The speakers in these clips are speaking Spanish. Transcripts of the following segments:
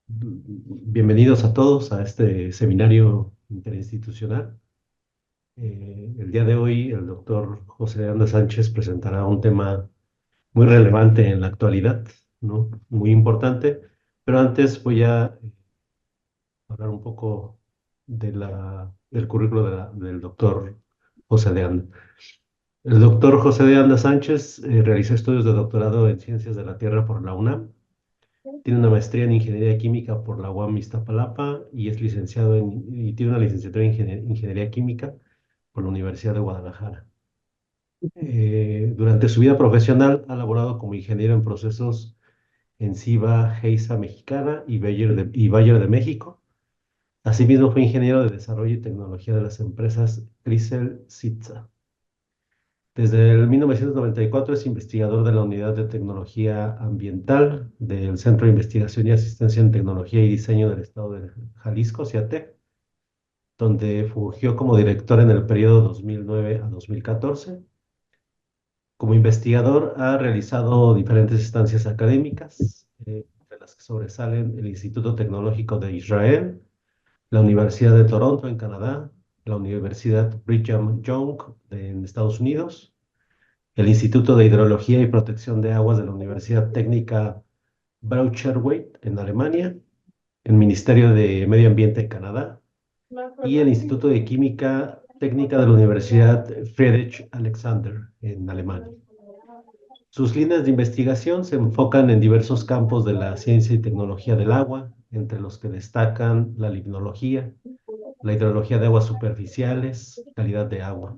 Bienvenidos a todos a este seminario interinstitucional. El día de hoy el doctor José Anda Sánchez presentará un tema muy relevante en la actualidad, ¿no? Muy importante, pero antes voy a hablar un poco del currículo del doctor José de Anda. El doctor José de Anda Sánchez realizó estudios de doctorado en Ciencias de la Tierra por la UNAM. Tiene una maestría en Ingeniería Química por la UAM Iztapalapa y es licenciado y tiene una licenciatura en Ingeniería Química por la Universidad de Guadalajara. Durante su vida profesional ha laborado como ingeniero en procesos en Ciba, Geisa Mexicana y Bayer de México. Asimismo, fue ingeniero de desarrollo y tecnología de las empresas Crisel Sitza. Desde el 1994 es investigador de la Unidad de Tecnología Ambiental del Centro de Investigación y Asistencia en Tecnología y Diseño del Estado de Jalisco, CIATEC, donde fungió como director en el periodo 2009 a 2014. Como investigador ha realizado diferentes estancias académicas, entre las que sobresalen el Instituto Tecnológico de Israel, la Universidad de Toronto en Canadá, la Universidad Brigham Young en Estados Unidos, el Instituto de Hidrología y Protección de Aguas de la Universidad Técnica Braunschweig en Alemania, el Ministerio de Medio Ambiente en Canadá y el Instituto de Química Técnica de la Universidad Friedrich Alexander en Alemania. Sus líneas de investigación se enfocan en diversos campos de la ciencia y tecnología del agua, entre los que destacan la limnología, la hidrología de aguas superficiales, calidad de agua.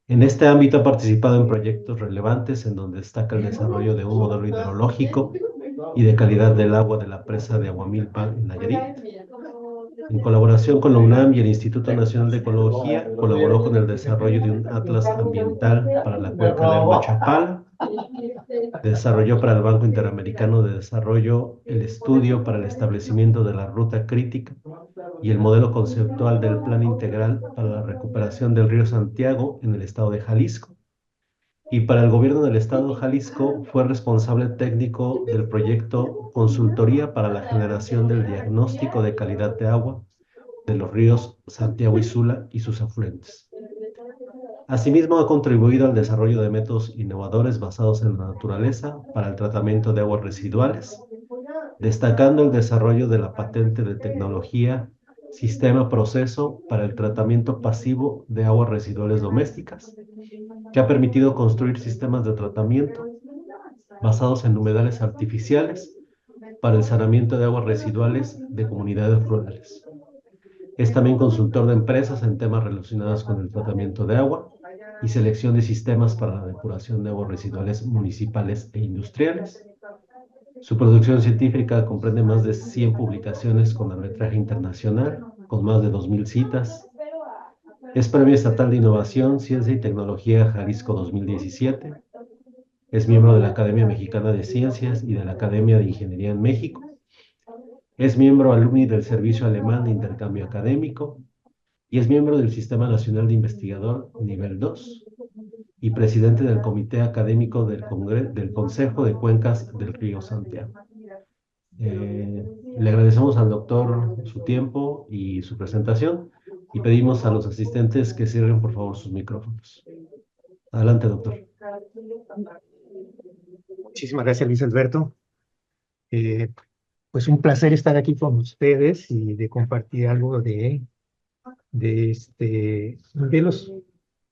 En este ámbito ha participado en proyectos relevantes en donde destaca el desarrollo de un modelo hidrológico y de calidad del agua de la presa de Aguamilpa en Nayarit. En colaboración con la UNAM y el Instituto Nacional de Ecología, colaboró con el desarrollo de un atlas ambiental para la cuenca Lerma-Chapala. Desarrolló para el Banco Interamericano de Desarrollo el estudio para el establecimiento de la ruta crítica y el modelo conceptual del Plan Integral para la recuperación del río Santiago en el estado de Jalisco. Y para el gobierno del estado de Jalisco fue responsable técnico del proyecto Consultoría para la generación del diagnóstico de calidad de agua de los ríos Santiago y Sula y sus afluentes. Asimismo, ha contribuido al desarrollo de métodos innovadores basados en la naturaleza para el tratamiento de aguas residuales, destacando el desarrollo de la patente de tecnología Sistema Proceso para el tratamiento pasivo de aguas residuales domésticas, que ha permitido construir sistemas de tratamiento basados en humedales artificiales para el saneamiento de aguas residuales de comunidades rurales. Es también consultor de empresas en temas relacionados con el tratamiento de agua y selección de sistemas para la depuración de aguas residuales municipales e industriales. Su producción científica comprende más de 100 publicaciones con arbitraje internacional, con más de 2.000 citas. Es Premio Estatal de Innovación, Ciencia y Tecnología Jalisco 2017. Es miembro de la Academia Mexicana de Ciencias y de la Academia de Ingeniería en México. Es miembro alumni del Servicio Alemán de Intercambio Académico y es miembro del Sistema Nacional de Investigador Nivel 2 y presidente del Comité Académico del Consejo de Cuencas del Río Santiago. Le agradecemos al doctor su tiempo y su presentación y pedimos a los asistentes que cierren por favor sus micrófonos. Adelante, doctor. Muchísimas gracias, Luis Alberto. Eh, pues un placer estar aquí con ustedes y de compartir algo de los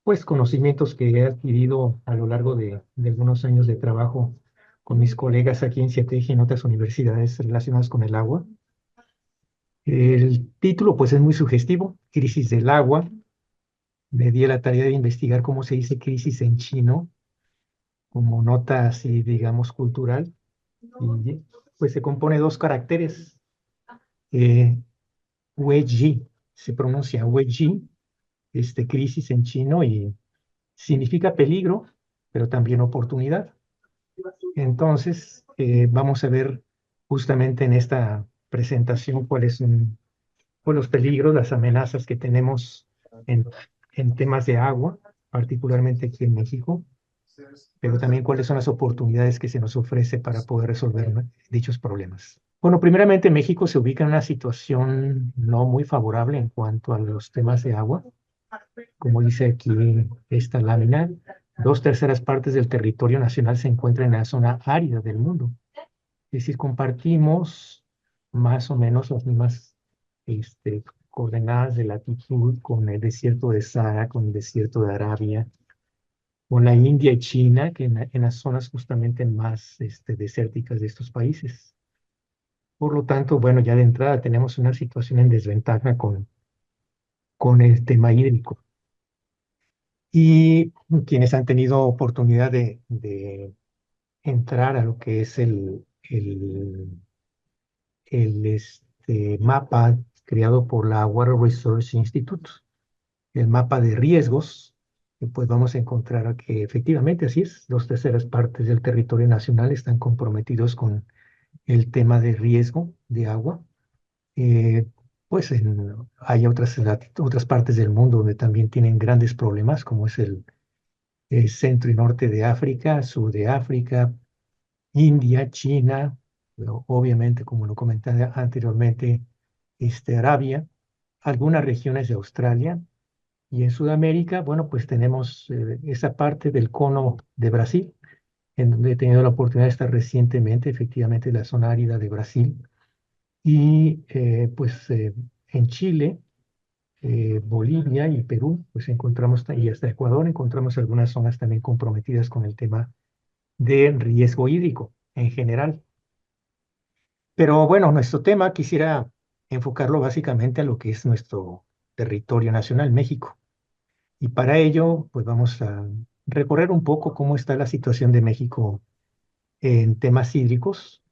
pues, conocimientos que he adquirido a lo largo de algunos años de trabajo con mis colegas aquí en CIATEG y en otras universidades relacionadas con el agua. El título pues es muy sugestivo, Crisis del agua. Me di a la tarea de investigar cómo se dice crisis en chino, como nota así, digamos, cultural. Y pues se compone de dos caracteres. Eh, Weiji, se pronuncia Weiji, crisis en chino y significa peligro, pero también oportunidad. Entonces, vamos a ver justamente en esta presentación cuáles son pues, los peligros, las amenazas que tenemos en, en temas de agua, particularmente aquí en México, pero también cuáles son las oportunidades que se nos ofrece para poder resolver, ¿no?, dichos problemas. Bueno, primeramente México se ubica en una situación no muy favorable en cuanto a los temas de agua. Como dice aquí esta lámina, dos terceras partes del territorio nacional se encuentran en la zona árida del mundo. Es decir, compartimos más o menos las mismas coordenadas de latitud con el desierto de Sahara, con el desierto de Arabia, con la India y China, que en las zonas justamente más desérticas de estos países. Por lo tanto, bueno, ya de entrada tenemos una situación en desventaja con el tema hídrico. Y quienes han tenido oportunidad de entrar a lo que es el mapa creado por la Water Resource Institute, el mapa de riesgos, pues vamos a encontrar que efectivamente así es, dos terceras partes del territorio nacional están comprometidos con el tema de riesgo de agua. Eh, pues hay otras partes del mundo donde también tienen grandes problemas, como es el centro y norte de África, sur de África, India, China, pero obviamente, como lo comenté anteriormente, Arabia, algunas regiones de Australia y en Sudamérica, bueno, pues tenemos esa parte del cono de Brasil, en donde he tenido la oportunidad de estar recientemente, efectivamente, la zona árida de Brasil, y en Chile, Bolivia y Perú, pues encontramos, y hasta Ecuador, encontramos algunas zonas también comprometidas con el tema de riesgo hídrico en general. Pero bueno, nuestro tema quisiera enfocarlo básicamente a lo que es nuestro territorio nacional, México. Y para ello, pues vamos a recorrer un poco cómo está la situación de México en temas hídricos.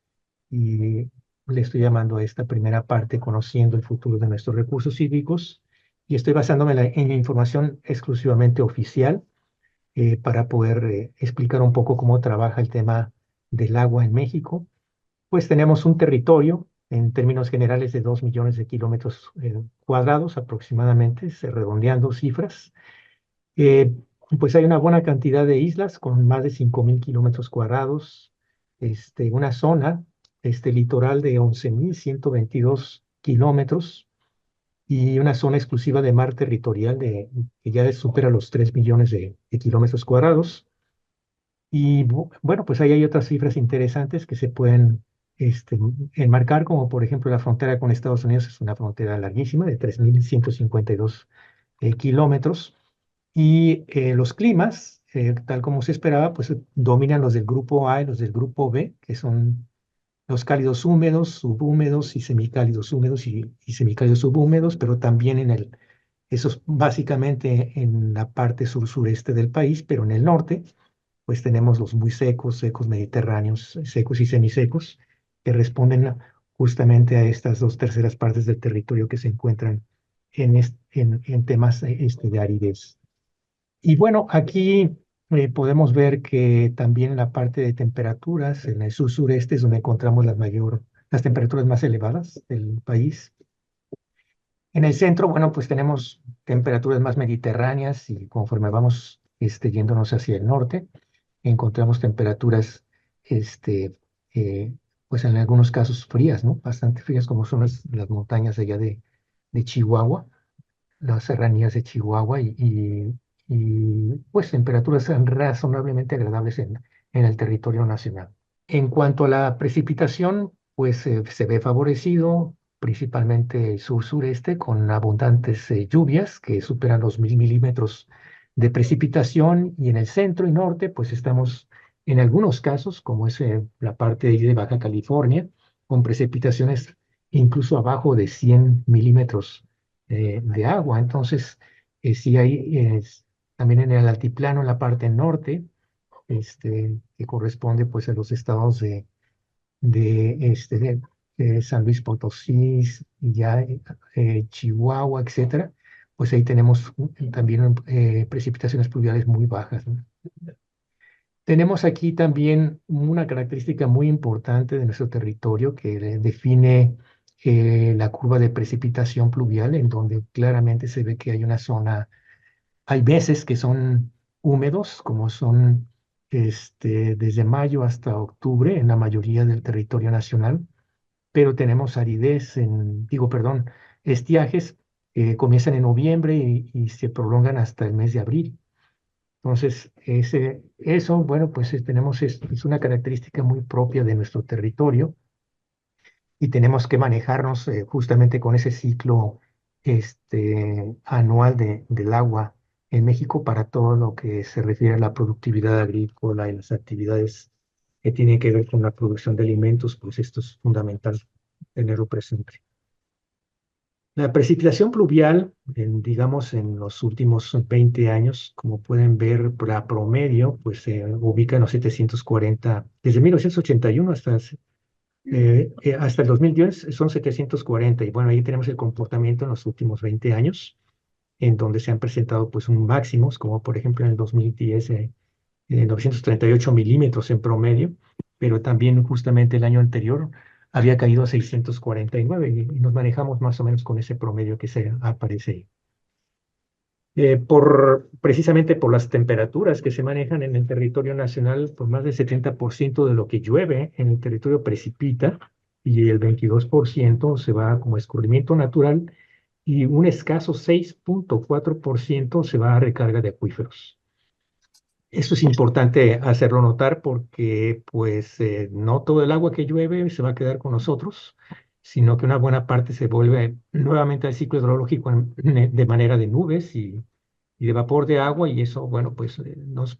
Y le estoy llamando a esta primera parte conociendo el futuro de nuestros recursos hídricos. Y estoy basándome en la información exclusivamente oficial para poder explicar un poco cómo trabaja el tema del agua en México. Pues tenemos un territorio en términos generales de 2 millones de kilómetros cuadrados aproximadamente, redondeando cifras. Eh, pues hay una buena cantidad de islas con más de 5.000 kilómetros cuadrados, una zona, litoral de 11.122 kilómetros y una zona exclusiva de mar territorial que ya supera los 3 millones de kilómetros cuadrados. Y bueno, pues ahí hay otras cifras interesantes que se pueden enmarcar, como por ejemplo la frontera con Estados Unidos es una frontera larguísima de 3.152 kilómetros. Y los climas, tal como se esperaba, pues dominan los del grupo A y los del grupo B, que son los cálidos húmedos, subhúmedos y semicálidos húmedos y semicálidos subhúmedos, pero también esos básicamente en la parte sur-sureste del país, pero en el norte pues tenemos los muy secos, secos mediterráneos, secos y semisecos, que responden justamente a estas dos terceras partes del territorio que se encuentran en temas de aridez. Y bueno, aquí podemos ver que también en la parte de temperaturas, en el sur-sureste es donde encontramos las temperaturas más elevadas del país. En el centro, bueno, pues tenemos temperaturas más mediterráneas y conforme vamos yéndonos hacia el norte, encontramos temperaturas, este, eh, pues en algunos casos frías, ¿no? Bastante frías, como son las montañas allá de Chihuahua, las serranías de Chihuahua pues temperaturas razonablemente agradables en el territorio nacional. En cuanto a la precipitación, pues se ve favorecido principalmente el sur-sureste con abundantes lluvias que superan los 1.000 milímetros de precipitación y en el centro y norte pues estamos en algunos casos, como es la parte de Baja California, con precipitaciones incluso abajo de 100 milímetros de agua. Entonces, sí hay también en el altiplano, en la parte norte, que corresponde pues a los estados de San Luis Potosí, ya Chihuahua, etcétera, pues ahí tenemos también precipitaciones pluviales muy bajas, ¿no? Tenemos aquí también una característica muy importante de nuestro territorio que define la curva de precipitación pluvial, en donde claramente se ve que hay una zona. Hay meses que son húmedos, como son desde mayo hasta octubre en la mayoría del territorio nacional. pero tenemos aridez digo, perdón, estiajes que comienzan en noviembre y se prolongan hasta el mes de abril. Entonces, eso, bueno, pues tenemos, es una característica muy propia de nuestro territorio y tenemos que manejarnos justamente con ese ciclo anual del agua en México para todo lo que se refiere a la productividad agrícola y las actividades que tienen que ver con la producción de alimentos, pues esto es fundamental tenerlo presente. La precipitación pluvial, digamos, en los últimos 20 años, como pueden ver, la promedio, pues se ubica en los 740, desde 1981 hasta el 2010 son 740, y bueno, ahí tenemos el comportamiento en los últimos 20 años, en donde se han presentado pues un máximos, como por ejemplo en el 2010, 938 milímetros en promedio, pero también justamente el año anterior había caído a 649 y nos manejamos más o menos con ese promedio que se aparece ahí. Precisamente por las temperaturas que se manejan en el territorio nacional, pues más del 70% de lo que llueve en el territorio precipita y el 22% se va como escurrimiento natural y un escaso 6,4% se va a recarga de acuíferos. Esto es importante hacerlo notar porque pues no todo el agua que llueve se va a quedar con nosotros, sino que una buena parte se vuelve nuevamente al ciclo hidrológico de manera de nubes y de vapor de agua, y eso, bueno, pues nos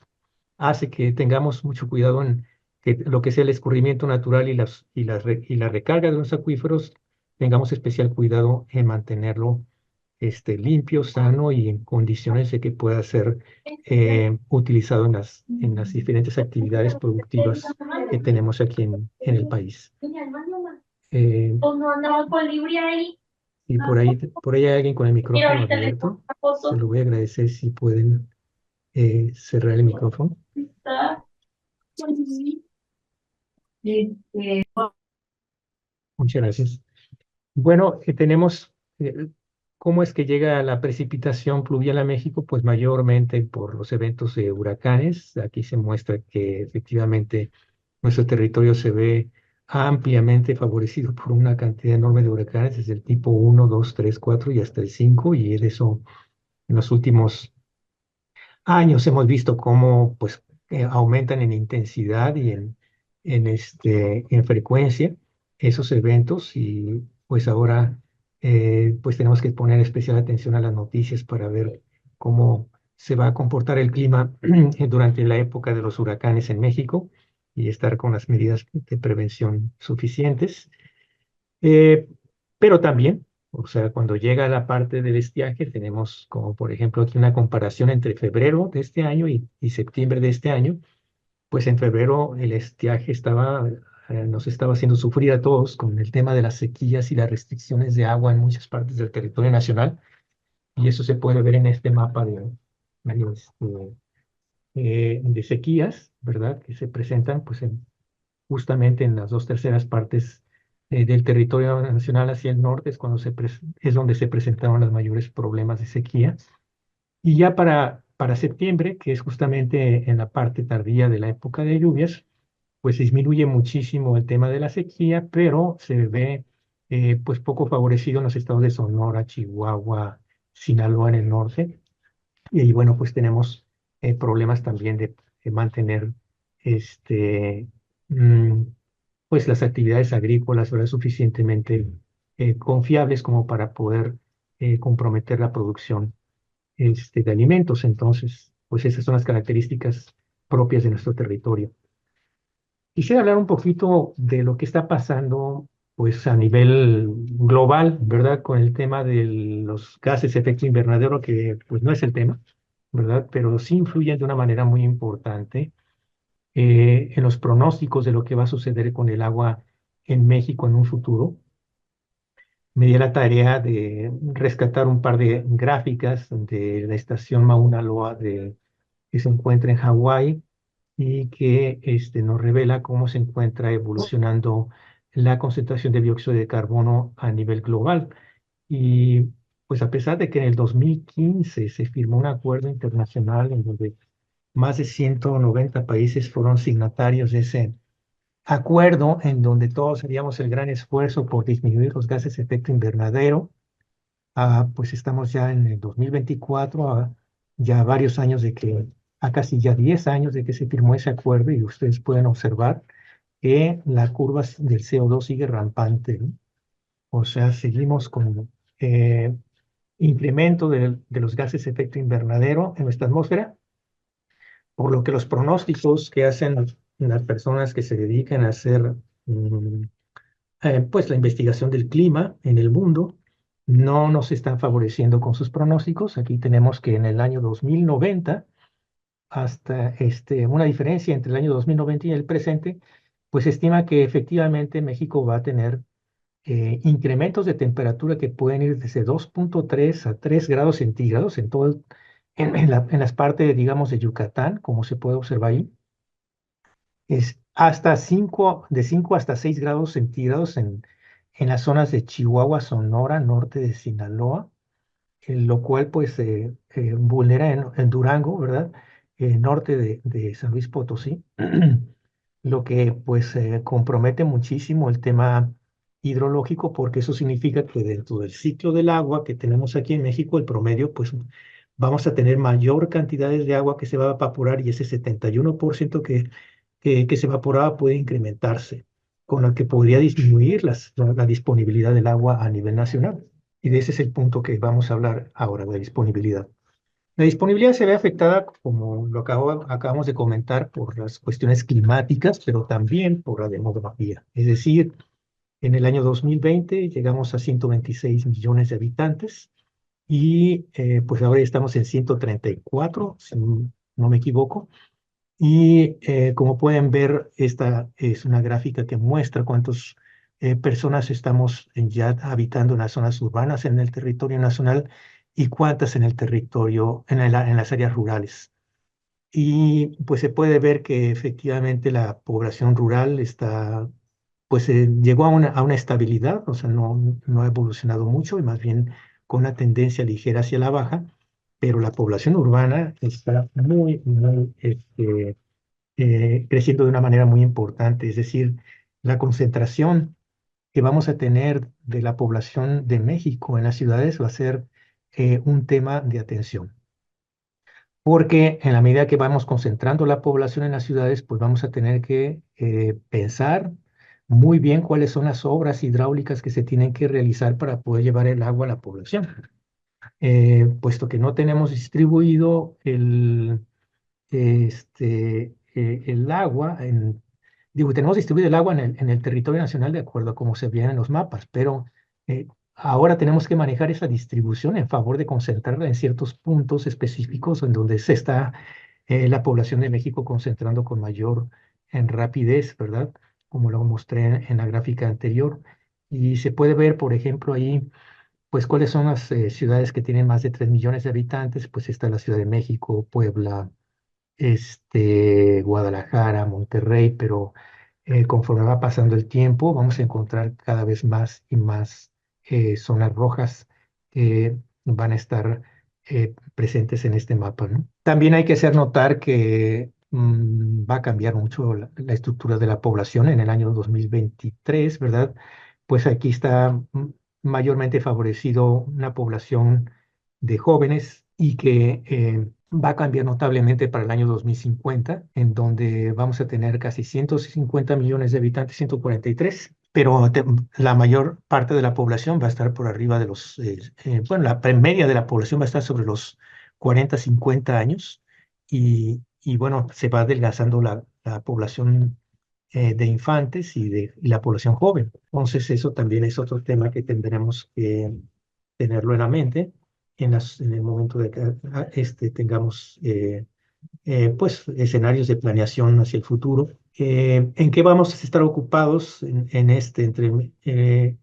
hace que tengamos mucho cuidado en que lo que sea el escurrimiento natural y la recarga de los acuíferos, tengamos especial cuidado en mantenerlo limpio, sano y en condiciones de que pueda ser utilizado en las diferentes actividades productivas que tenemos aquí en el país. Eh, y por ahí hay alguien con el micrófono abierto. Se lo voy a agradecer si pueden cerrar el micrófono. Muchas gracias. Bueno, tenemos cómo es que llega la precipitación pluvial a México, pues mayormente por los eventos de huracanes. Aquí se muestra que efectivamente nuestro territorio se ve ampliamente favorecido por una cantidad enorme de huracanes, desde el tipo 1, 2, 3, 4 y hasta el 5, y de eso en los últimos años hemos visto cómo pues aumentan en intensidad y en frecuencia esos eventos, y pues ahora pues tenemos que poner especial atención a las noticias para ver cómo se va a comportar el clima durante la época de los huracanes en México y estar con las medidas de prevención suficientes. Eh, pero también, o sea, cuando llega la parte del estiaje, tenemos como por ejemplo aquí una comparación entre febrero de este año y septiembre de este año. Pues en febrero el estiaje nos estaba haciendo sufrir a todos con el tema de las sequías y las restricciones de agua en muchas partes del territorio nacional. Y eso se puede ver en este mapa de sequías, ¿verdad? Que se presentan pues justamente en las 2/3 partes del territorio nacional hacia el norte, es donde se presentaron los mayores problemas de sequía. Y ya para septiembre, que es justamente en la parte tardía de la época de lluvias, pues disminuye muchísimo el tema de la sequía, pero se ve pues poco favorecido en los estados de Sonora, Chihuahua, Sinaloa en el norte. Y ahí, bueno, pues tenemos problemas también de mantener este, mm, pues las actividades agrícolas, ¿verdad? Suficientemente confiables como para poder comprometer la producción de alimentos. Entonces, pues esas son las características propias de nuestro territorio. Quisiera hablar un poquito de lo que está pasando pues a nivel global, ¿verdad? Con el tema de los gases de efecto invernadero, que pues no es el tema, ¿verdad? Pero sí influyen de una manera muy importante en los pronósticos de lo que va a suceder con el agua en México en un futuro. Me di la tarea de rescatar un par de gráficas de la estación Mauna Loa que se encuentra en Hawái y que nos revela cómo se encuentra evolucionando la concentración de dióxido de carbono a nivel global. Y pues a pesar de que en el 2015 se firmó un acuerdo internacional en donde más de 190 países fueron signatarios acuerdo en donde todos haríamos el gran esfuerzo por disminuir los gases de efecto invernadero. Pues estamos ya en el 2024, ya varios años de que, a casi ya 10 años de que se firmó ese acuerdo y ustedes pueden observar que la curva del CO2 sigue rampante, ¿no? O sea, seguimos con eh, incremento de los gases de efecto invernadero en nuestra atmósfera, por lo que los pronósticos que hacen las personas que se dedican a hacer mm, pues la investigación del clima en el mundo no nos están favoreciendo con sus pronósticos. Aquí tenemos que en el año 2090, hasta una diferencia entre el año 2090 y el presente, pues se estima que efectivamente México va a tener incrementos de temperatura que pueden ir desde 2,3 a 3 grados centígrados en todo, en las partes, digamos, de Yucatán, como se puede observar ahí, es hasta 5 de 5 hasta 6 grados centígrados en las zonas de Chihuahua, Sonora, norte de Sinaloa, lo cual pues vulnera en Durango, ¿verdad? Norte de San Luis Potosí, lo que pues compromete muchísimo el tema hidrológico, porque eso significa que dentro del ciclo del agua que tenemos aquí en México, el promedio, pues vamos a tener mayor cantidades de agua que se va a evaporar, y ese 71% que se evaporaba puede incrementarse, con lo que podría disminuir la disponibilidad del agua a nivel nacional. Y de ese es el punto que vamos a hablar ahora, de disponibilidad. La disponibilidad se ve afectada, como lo acabamos de comentar, por las cuestiones climáticas, pero también por la demografía. Es decir, en el año 2020 llegamos a 126 millones de habitantes y pues ahora estamos en 134, si no me equivoco. Y como pueden ver, esta es una gráfica que muestra cuántas personas estamos ya habitando en las zonas urbanas en el territorio nacional y cuántas en el territorio, en las áreas rurales. Y pues se puede ver que efectivamente la población rural está, pues llegó a una estabilidad, o sea, no ha evolucionado mucho y más bien con una tendencia ligera hacia la baja, pero la población urbana está muy creciendo de una manera muy importante. Es decir, la concentración que vamos a tener de la población de México en las ciudades va a ser un tema de atención. Porque en la medida que vamos concentrando la población en las ciudades, pues vamos a tener que pensar muy bien cuáles son las obras hidráulicas que se tienen que realizar para poder llevar el agua a la población. Puesto que no tenemos distribuido el agua digo, tenemos distribuido el agua en el territorio nacional de acuerdo a cómo se veían en los mapas, pero eh, ahora tenemos que manejar esa distribución en favor de concentrarla en ciertos puntos específicos en donde se está la población de México concentrando con mayor en rapidez, ¿verdad? Como lo mostré en la gráfica anterior. Y se puede ver, por ejemplo, ahí, pues cuáles son las ciudades que tienen más de 3 millones de habitantes. Pues está la Ciudad de México, Puebla, Guadalajara, Monterrey, pero conforme va pasando el tiempo, vamos a encontrar cada vez más y más zonas rojas que van a estar presentes en este mapa, ¿no? También hay que hacer notar que va a cambiar mucho la estructura de la población en el año 2023, ¿verdad? Pues aquí está mayormente favorecido una población de jóvenes y que va a cambiar notablemente para el año 2050, en donde vamos a tener casi 150 millones de habitantes, 143, pero la mayor parte de la población va a estar por arriba de bueno, la media de la población va a estar sobre los 40, 50 años y bueno, se va adelgazando la población de infantes y la población joven. Entonces, eso también es otro tema que tendremos que tenerlo en la mente en el momento de que tengamos pues escenarios de planeación hacia el futuro. ¿En qué vamos a estar ocupados en qué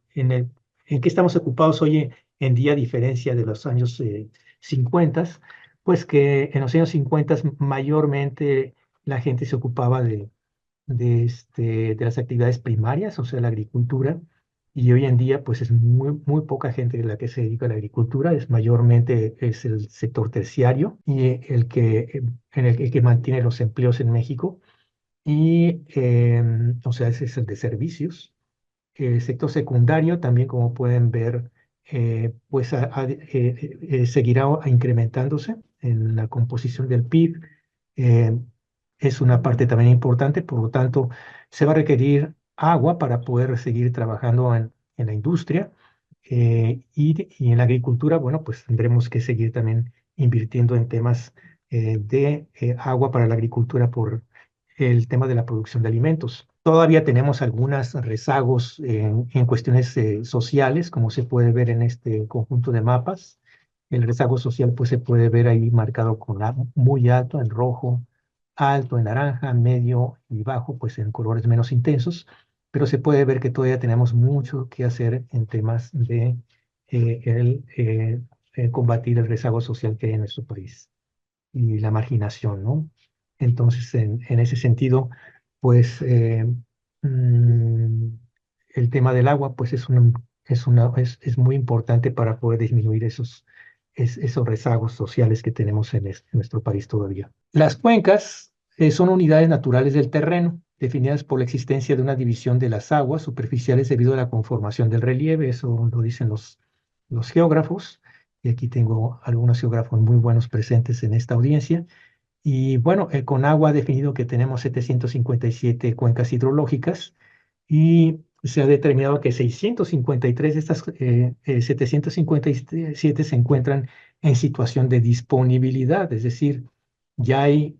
estamos ocupados hoy en día, a diferencia de los años 50? Pues que en los años 50 mayormente la gente se ocupaba de las actividades primarias, o sea, la agricultura, y hoy en día pues es muy poca gente la que se dedica a la agricultura, mayormente es el sector terciario y el que mantiene los empleos en México. y, o sea, ese es el de servicios. El sector secundario también, como pueden ver, pues seguirá incrementándose en la composición del PIB. eh, es una parte también importante, por lo tanto, se va a requerir agua para poder seguir trabajando en la industria, y en la agricultura. Bueno, pues tendremos que seguir también invirtiendo en temas de agua para la agricultura por el tema de la producción de alimentos. Todavía tenemos algunos rezagos en cuestiones sociales, como se puede ver en este conjunto de mapas. El rezago social pues se puede ver ahí marcado con muy alto en rojo, alto en naranja, medio y bajo pues en colores menos intensos, pero se puede ver que todavía tenemos mucho que hacer en temas de combatir el rezago social que hay en nuestro país y la marginación, ¿no? Entonces, en ese sentido, pues mm, el tema del agua, pues es muy importante para poder disminuir esos rezagos sociales que tenemos en nuestro país todavía. Las cuencas son unidades naturales del terreno, definidas por la existencia de una división de las aguas superficiales debido a la conformación del relieve. Eso lo dicen los geógrafos, y aquí tengo algunos geógrafos muy buenos presentes en esta audiencia. Y bueno, el CONAGUA ha definido que tenemos 757 cuencas hidrológicas, y se ha determinado que 653 de estas 757 se encuentran en situación de disponibilidad, es decir, ya hay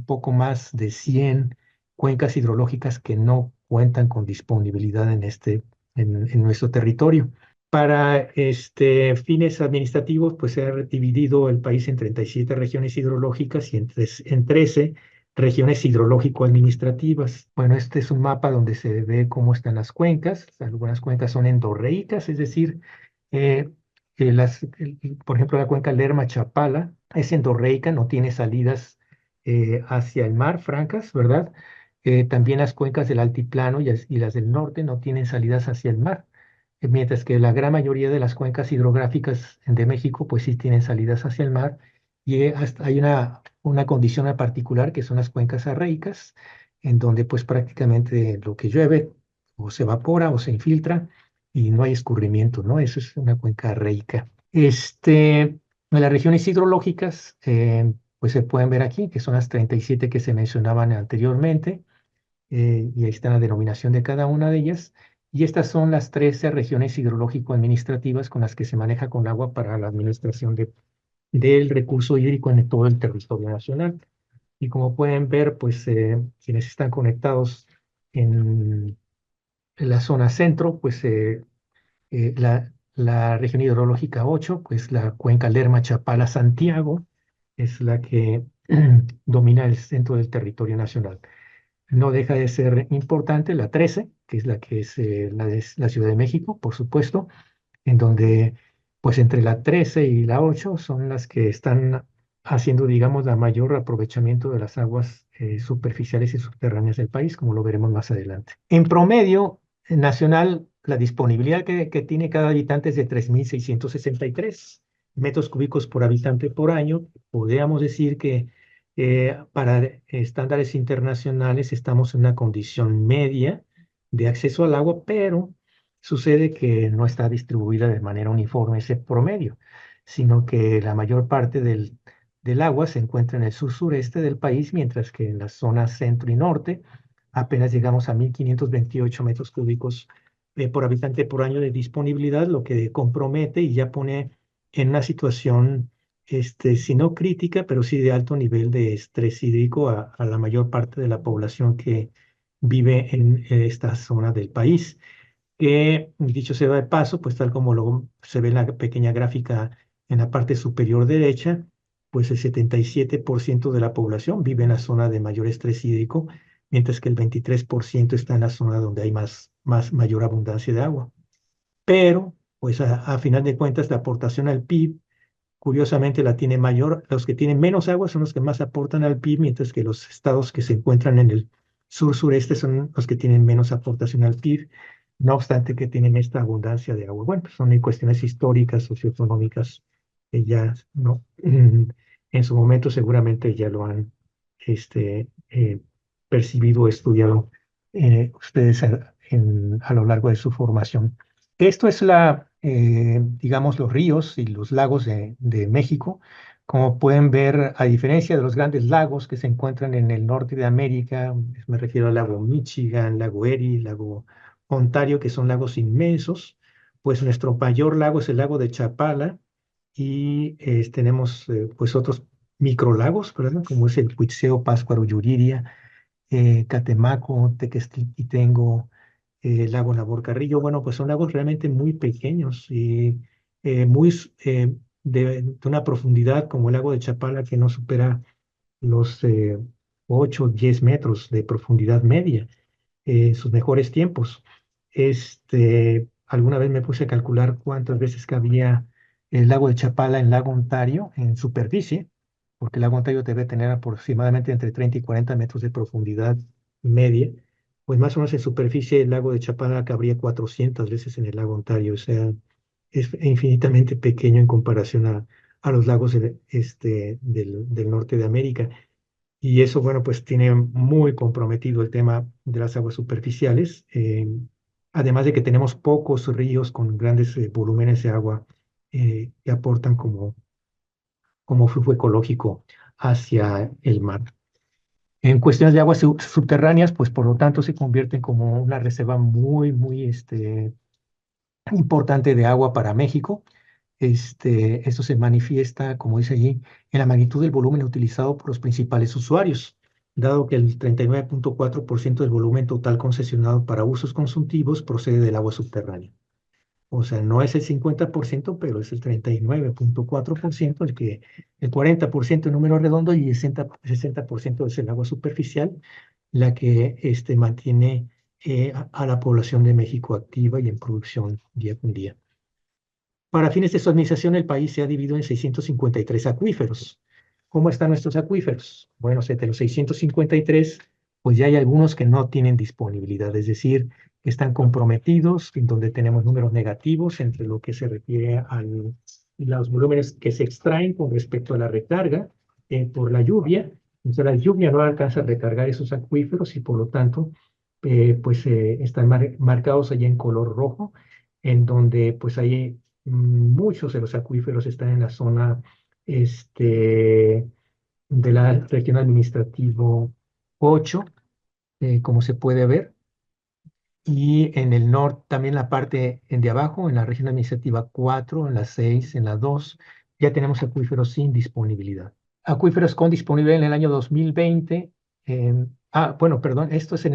poco más de 100 cuencas hidrológicas que no cuentan con disponibilidad en nuestro territorio. Para fines administrativos, pues se ha dividido el país en 37 regiones hidrológicas y en 13 regiones hidrológico-administrativas. Bueno, este es un mapa donde se ve cómo están las cuencas. Algunas cuencas son endorreicas, es decir, eh, por ejemplo, la cuenca Lerma-Chapala es endorreica, no tiene salidas hacia el mar, francas, ¿verdad? También las cuencas del altiplano y las del norte no tienen salidas hacia el mar, mientras que la gran mayoría de las cuencas hidrográficas de México pues sí tienen salidas hacia el mar, y hay una condición en particular que son las cuencas arreicas, en donde pues prácticamente lo que llueve o se evapora o se infiltra y no hay escurrimiento, ¿no? Eso es una cuenca arreica. En las regiones hidrológicas, pues se pueden ver aquí, que son las 37 que se mencionaban anteriormente, y ahí está la denominación de cada una de ellas. Y estas son las 13 regiones hidrológico-administrativas con las que se maneja con agua para la administración del recurso hídrico en todo el territorio nacional. Y como pueden ver, pues quienes están conectados en la zona centro, pues la región hidrológica 8, pues la cuenca Lerma-Chapala-Santiago, es la que domina el centro del territorio nacional. No deja de ser importante la 13, que es la de la Ciudad de México, por supuesto, en donde pues entre la 13 y la 8 son las que están haciendo, digamos, la mayor aprovechamiento de las aguas superficiales y subterráneas del país, como lo veremos más adelante. En promedio nacional, la disponibilidad que tiene cada habitante es de 3.663 metros cúbicos por habitante por año. Podríamos decir que para estándares internacionales estamos en una condición media de acceso al agua, pero sucede que no está distribuida de manera uniforme ese promedio, sino que la mayor parte del agua se encuentra en el sur-sureste del país, mientras que en las zonas centro y norte apenas llegamos a 1.528 metros cúbicos por habitante por año de disponibilidad, lo que compromete y ya pone en una situación, si no crítica, pero sí de alto nivel de estrés hídrico a la mayor parte de la población que vive en esta zona del país, que dicho sea de paso, pues tal como luego se ve en la pequeña gráfica en la parte superior derecha, pues el 77% de la población vive en la zona de mayor estrés hídrico, mientras que el 23% está en la zona donde hay mayor abundancia de agua. Pero, pues a final de cuentas, la aportación al PIB, curiosamente, la tiene mayor. Los que tienen menos agua son los que más aportan al PIB, mientras que los estados que se encuentran en el sur-sureste son los que tienen menos aportación al PIB, no obstante que tienen esta abundancia de agua. Bueno, pues son cuestiones históricas, socioeconómicas, que ya no, en su momento seguramente ya lo han este, percibido o estudiado ustedes a lo largo de su formación. Esto es digamos, los ríos y los lagos de México. Como pueden ver, a diferencia de los grandes lagos que se encuentran en el norte de América, me refiero al lago Michigan, lago Erie, lago Ontario, que son lagos inmensos, pues nuestro mayor lago es el lago de Chapala y tenemos pues otros microlagos, ¿verdad? Como es el Cuitzeo, Pátzcuaro, Yuriria, Catemaco, Tequesquitengo, lago Nabor Carrillo. Bueno, pues son lagos realmente muy pequeños y muy de una profundidad como el lago de Chapala que no supera los 8 o 10 metros de profundidad media, sus mejores tiempos. Alguna vez me puse a calcular cuántas veces cabía el lago de Chapala en lago Ontario en superficie, porque el lago Ontario debe tener aproximadamente entre 30 y 40 metros de profundidad media. Pues más o menos en superficie el lago de Chapala cabría 400 veces en el lago Ontario, o sea, es infinitamente pequeño en comparación a los lagos del norte de América. Y eso, bueno, pues tiene muy comprometido el tema de las aguas superficiales, además de que tenemos pocos ríos con grandes volúmenes de agua que aportan como flujo ecológico hacia el mar. En cuestiones de aguas subterráneas, pues por lo tanto se convierten como una reserva muy, muy importante de agua para México. Esto se manifiesta, como dice allí, en la magnitud del volumen utilizado por los principales usuarios, dado que el 39.4% del volumen total concesionado para usos consultivos procede del agua subterránea. O sea, no es el 50%, pero es el 39.4%, el 40% en número redondo y el 60% es el agua superficial, la que mantiene a la población de México activa y en producción día con día. Para fines de su administración, el país se ha dividido en 653 acuíferos. ¿Cómo están nuestros acuíferos? Bueno, de los 653, pues ya hay algunos que no tienen disponibilidad, es decir, que están comprometidos, en donde tenemos números negativos entre lo que se refiere a los volúmenes que se extraen con respecto a la recarga por la lluvia. Entonces, la lluvia no alcanza a recargar esos acuíferos y por lo tanto, pues están marcados allá en color rojo, en donde pues hay muchos de los acuíferos están en la zona de la región administrativo 8, como se puede ver, y en el norte también la parte de abajo, en la región administrativa 4, en la 6, en la 2, ya tenemos acuíferos sin disponibilidad. Acuíferos con disponibilidad en el año 2020. Bueno, perdón, esto es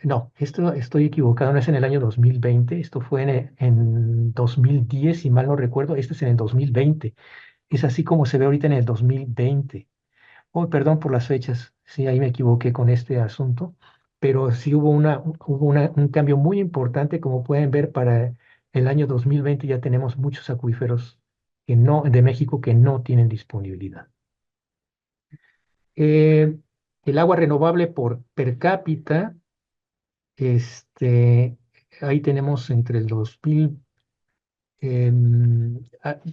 no, esto estoy equivocado, no es en el año 2020, esto fue en 2010, si mal no recuerdo, esto es en el 2020. Es así como se ve ahorita en el 2020. Oh, perdón por las fechas, sí, ahí me equivoqué con este asunto, pero sí un cambio muy importante, como pueden ver, para el año 2020 ya tenemos muchos acuíferos de México que no tienen disponibilidad. Eh, el agua renovable por per cápita, ahí tenemos entre el 2000,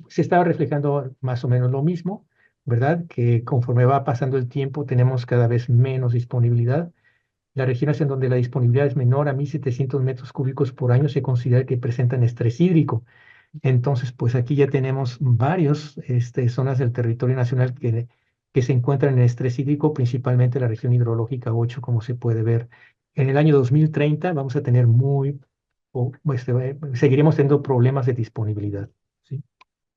se estaba reflejando más o menos lo mismo, ¿verdad? Que conforme va pasando el tiempo tenemos cada vez menos disponibilidad. Las regiones en donde la disponibilidad es menor a 1.700 metros cúbicos por año se considera que presentan estrés hídrico. Entonces, pues aquí ya tenemos varias zonas del territorio nacional que se encuentran en estrés hídrico, principalmente la región hidrológica 8, como se puede ver. En el año 2030 vamos a tener seguiremos teniendo problemas de disponibilidad, ¿sí?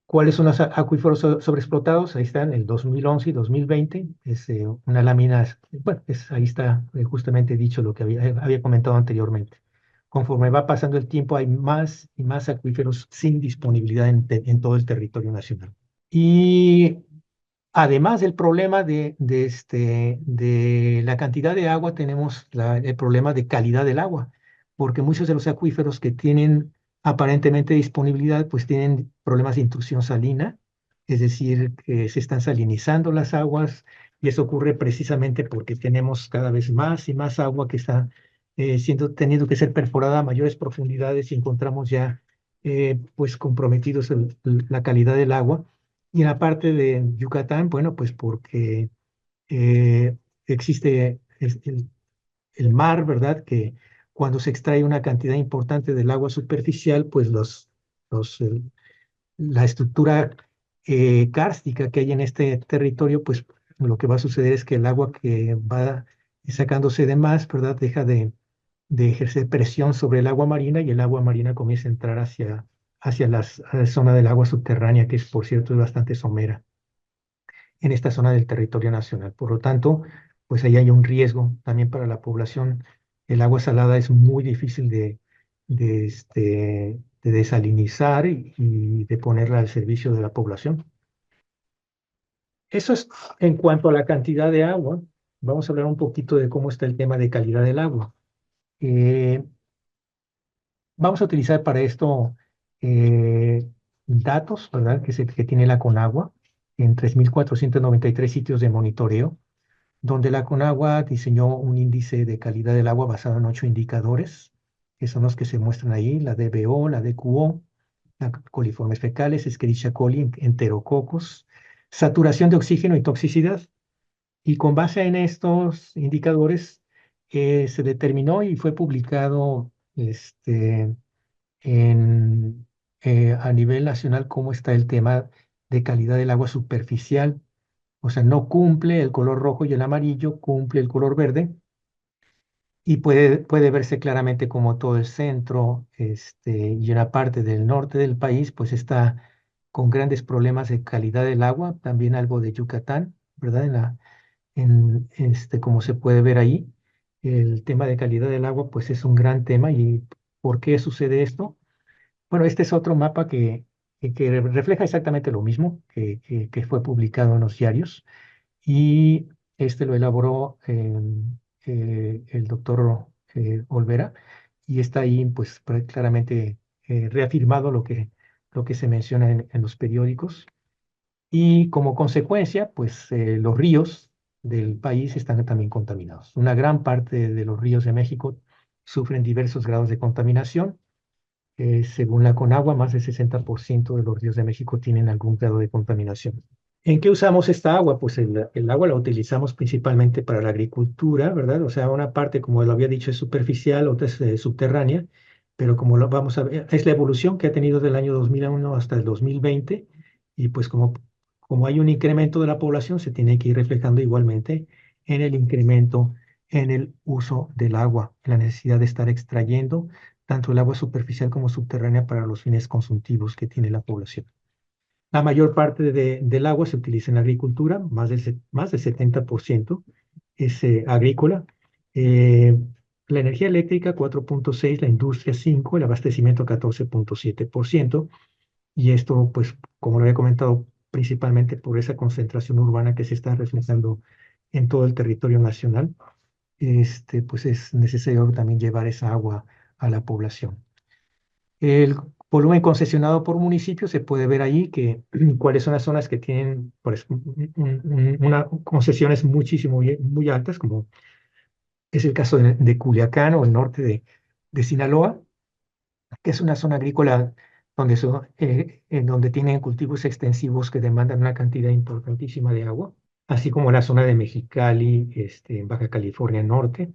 ¿Cuáles son los acuíferos sobreexplotados? Ahí están, el 2011 y 2020. Es una lámina, bueno, ahí está justamente dicho lo que había comentado anteriormente. Conforme va pasando el tiempo, hay más y más acuíferos sin disponibilidad en todo el territorio nacional. Y además del problema de la cantidad de agua, tenemos el problema de calidad del agua, porque muchos de los acuíferos que tienen aparentemente disponibilidad, pues tienen problemas de intrusión salina, es decir, que se están salinizando las aguas, y eso ocurre precisamente porque tenemos cada vez más y más agua que está teniendo que ser perforada a mayores profundidades y encontramos ya pues comprometidos la calidad del agua. Y en la parte de Yucatán, bueno, pues porque eh, existe es el mar, ¿verdad? Que cuando se extrae una cantidad importante del agua superficial, pues los, la estructura kárstica que hay en este territorio, pues lo que va a suceder es que el agua que va sacándose de más, ¿verdad? Deja de ejercer presión sobre el agua marina y el agua marina comienza a entrar hacia la zona del agua subterránea, que es, por cierto, es bastante somera en esta zona del territorio nacional. Por lo tanto, pues ahí hay un riesgo también para la población. El agua salada es muy difícil de desalinizar y de ponerla al servicio de la población. Eso es en cuanto a la cantidad de agua. Vamos a hablar un poquito de cómo está el tema de calidad del agua. Eh, Vamos a utilizar para esto datos, ¿verdad? Que tiene la Conagua en 3.493 sitios de monitoreo, donde la Conagua diseñó un índice de calidad del agua basado en 8 indicadores, que son los que se muestran ahí: la DBO, la DQO, la coliformes fecales, Escherichia coli, enterococos, saturación de oxígeno y toxicidad. Y con base en estos indicadores se determinó y fue publicado a nivel nacional cómo está el tema de calidad del agua superficial. O sea, no cumple el color rojo y el amarillo, cumple el color verde, y puede verse claramente como todo el centro y una parte del norte del país pues está con grandes problemas de calidad del agua, también algo de Yucatán, ¿verdad? Como se puede ver ahí, el tema de calidad del agua pues es un gran tema. ¿Y por qué sucede esto? Bueno, este es otro mapa que refleja exactamente lo mismo que fue publicado en los diarios, y este lo elaboró el doctor Olvera, y está ahí pues claramente reafirmado lo que se menciona en los periódicos. Y como consecuencia, pues los ríos del país están también contaminados. Una gran parte de los ríos de México sufren diversos grados de contaminación. Según la Conagua, más del 60% de los ríos de México tienen algún grado de contaminación. ¿En qué usamos esta agua? Pues el agua la utilizamos principalmente para la agricultura, ¿verdad? O sea, una parte, como lo había dicho, es superficial, otra es subterránea, pero como lo vamos a ver, es la evolución que ha tenido del año 2001 hasta el 2020, y pues como hay un incremento de la población, se tiene que ir reflejando igualmente en el incremento en el uso del agua, en la necesidad de estar extrayendo tanto el agua superficial como subterránea para los fines consultivos que tiene la población. La mayor parte del agua se utiliza en la agricultura, más del 70% es agrícola. Eh, la energía eléctrica 4.6%, la industria 5%, el abastecimiento 14.7%. Y esto, pues, como lo había comentado, principalmente por esa concentración urbana que se está reflejando en todo el territorio nacional, pues es necesario también llevar esa agua a la población. El volumen concesionado por municipio se puede ver ahí que cuáles son las zonas que tienen pues, concesiones muchísimo muy altas, como es el caso de Culiacán o el norte de Sinaloa, que es una zona agrícola en donde tienen cultivos extensivos que demandan una cantidad importantísima de agua, así como la zona de Mexicali, en Baja California Norte.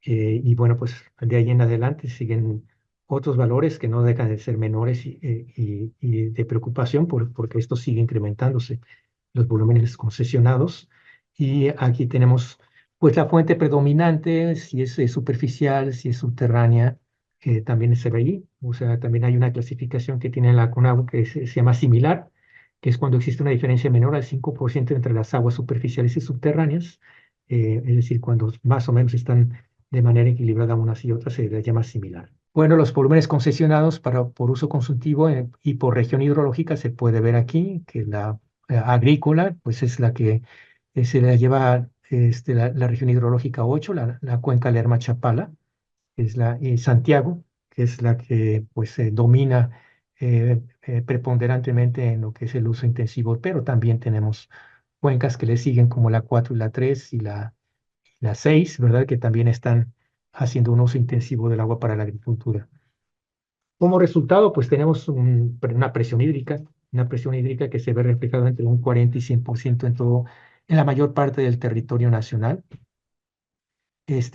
Y bueno, pues de ahí en adelante siguen otros valores que no dejan de ser menores y de preocupación porque esto sigue incrementándose, los volúmenes concesionados. Y aquí tenemos pues la fuente predominante, si es superficial, si es subterránea, también se ve ahí. O sea, también hay una clasificación que tiene la CONAGUA que se llama similar, que es cuando existe una diferencia menor al 5% entre las aguas superficiales y subterráneas. Es decir, cuando más o menos están de manera equilibrada unas y otras, se les llama similar. Bueno, los volúmenes concesionados por uso consultivo y por región hidrológica se puede ver aquí, que la agrícola, pues es la que se la lleva la región hidrológica 8, la cuenca Lerma-Chapala, es Santiago, que es la que pues domina preponderantemente en lo que es el uso intensivo, pero también tenemos cuencas que le siguen como la 4 y la 3 y la 6, ¿verdad? Que también están haciendo un uso intensivo del agua para la agricultura. Como resultado, pues tenemos una presión hídrica que se ve reflejada entre un 40 y 100% en la mayor parte del territorio nacional.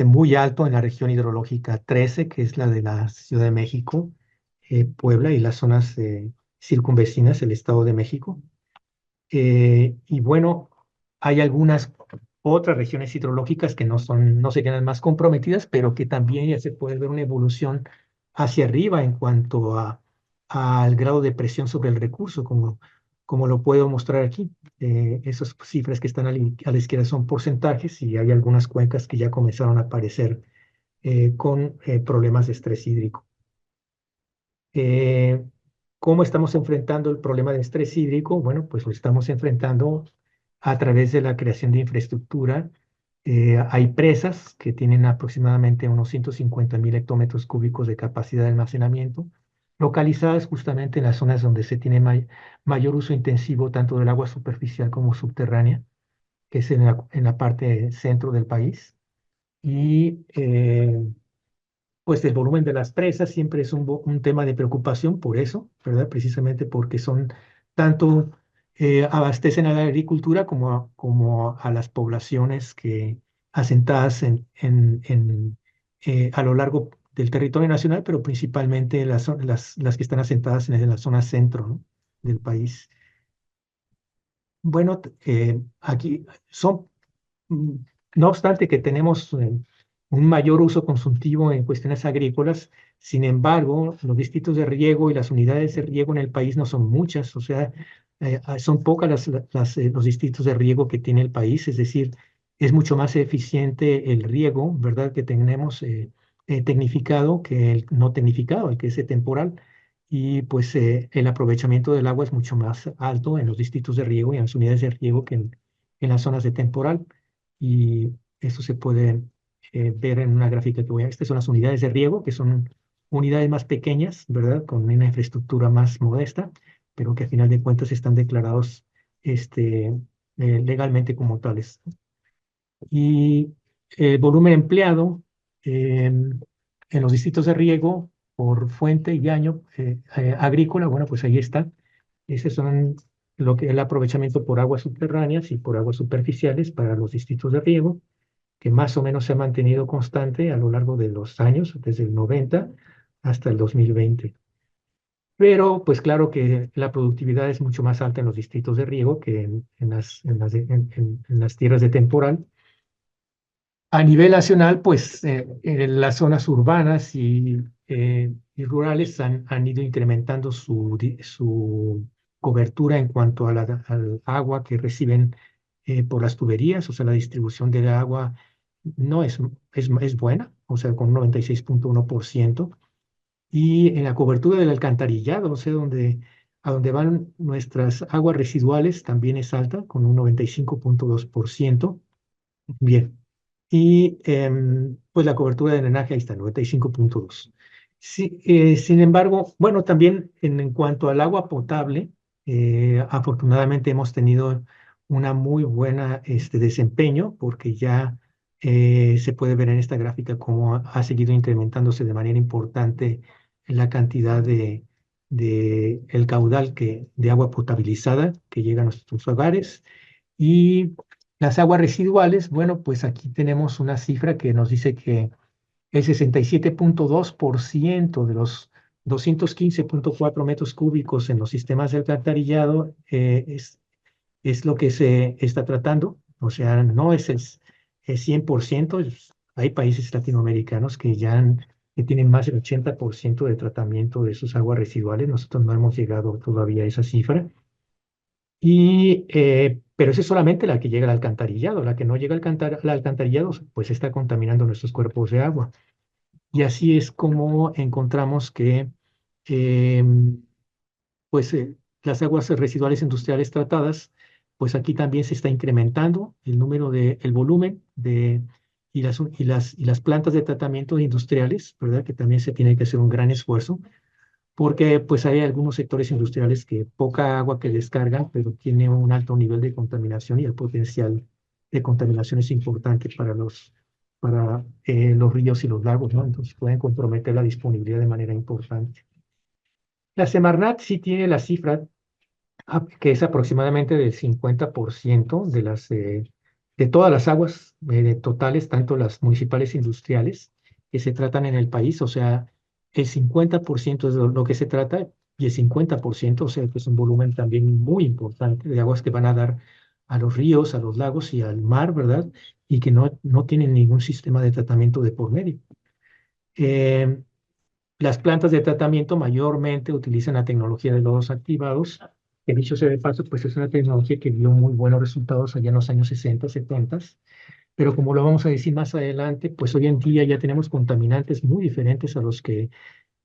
muy alto en la región hidrológica 13, que es la de la Ciudad de México, Puebla y las zonas circunvecinas, el Estado de México. Y bueno, hay algunas otras regiones hidrológicas que no serían las más comprometidas, pero que también ya se puede ver una evolución hacia arriba en cuanto al grado de presión sobre el recurso, como lo puedo mostrar aquí. Esas cifras que están a la izquierda son porcentajes y hay algunas cuencas que ya comenzaron a aparecer con problemas de estrés hídrico. Eh, ¿Cómo estamos enfrentando el problema de estrés hídrico? Bueno, pues lo estamos enfrentando a través de la creación de infraestructura. Hay presas que tienen aproximadamente unos 150.000 hectómetros cúbicos de capacidad de almacenamiento, localizadas justamente en las zonas donde se tiene mayor uso intensivo tanto del agua superficial como subterránea, que es en la parte centro del país. Y pues el volumen de las presas siempre es un tema de preocupación por eso, ¿verdad? Precisamente porque son tanto abastecen a la agricultura como a las poblaciones que asentadas a lo largo del territorio nacional, pero principalmente las que están asentadas en la zona centro, ¿no? Del país. Bueno, aquí son Mm, no obstante que tenemos un mayor uso consultivo en cuestiones agrícolas, sin embargo, los distritos de riego y las unidades de riego en el país no son muchas, o sea, son pocas los distritos de riego que tiene el país, es decir, es mucho más eficiente el riego, ¿verdad?, que tenemos tecnificado que el no tecnificado, el que es temporal. Y pues el aprovechamiento del agua es mucho más alto en los distritos de riego y en las unidades de riego que en las zonas de temporal y eso se puede ver en una gráfica que voy a... Estas son las unidades de riego, que son unidades más pequeñas, ¿verdad? Con una infraestructura más modesta, pero que a final de cuentas están declarados legalmente como tales. Y el volumen empleado en los distritos de riego por fuente y año agrícola, bueno, pues ahí está. Esos son lo que el aprovechamiento por aguas subterráneas y por aguas superficiales para los distritos de riego, que más o menos se ha mantenido constante a lo largo de los años, desde el 90 hasta el 2020. Pero, pues claro que la productividad es mucho más alta en los distritos de riego que en las tierras de temporal. A nivel nacional, pues en las zonas urbanas y rurales han ido incrementando su cobertura en cuanto a al agua que reciben por las tuberías, o sea, la distribución del agua no es buena, o sea, con un 96,1%. Y en la cobertura del alcantarillado, o sea, a donde van nuestras aguas residuales, también es alta, con un 95,2%. Bien. Y pues la cobertura de drenaje ahí está, 95,2. Sí, sin embargo, bueno, también en cuanto al agua potable, afortunadamente hemos tenido una muy buena desempeño porque ya se puede ver en esta gráfica cómo ha seguido incrementándose de manera importante la cantidad de el caudal de agua potabilizada que llega a nuestros hogares. Y las aguas residuales, bueno, pues aquí tenemos una cifra que nos dice que el 67,2% de los 215,4 metros cúbicos en los sistemas de alcantarillado es lo que se está tratando. O sea, no es 100%. Hay países latinoamericanos que tienen más del 80% de tratamiento de sus aguas residuales. Nosotros no hemos llegado todavía a esa cifra. Pero esa es solamente la que llega al alcantarillado. La que no llega al alcantarillado, pues está contaminando nuestros cuerpos de agua. Y así es como encontramos que pues, las aguas residuales industriales tratadas, pues aquí también se está incrementando el volumen y las plantas de tratamiento industriales, ¿verdad? Que también se tiene que hacer un gran esfuerzo porque pues hay algunos sectores industriales que poca agua que descargan, pero tiene un alto nivel de contaminación y el potencial de contaminación es importante para los ríos y los lagos, ¿no? Entonces pueden comprometer la disponibilidad de manera importante. La Semarnat sí tiene la cifra que es aproximadamente del 50% de todas las aguas totales, tanto las municipales e industriales, que se tratan en el país, o sea, el 50% es de lo que se trata y el 50%, o sea, que es un volumen también muy importante de aguas que van a dar a los ríos, a los lagos y al mar, ¿verdad? Y que no tienen ningún sistema de tratamiento de por medio. Eh, las plantas de tratamiento mayormente utilizan la tecnología de lodos activados, que dicho sea de paso, pues es una tecnología que dio muy buenos resultados allá en los años 60, 70, pero como lo vamos a decir más adelante, pues hoy en día ya tenemos contaminantes muy diferentes a los que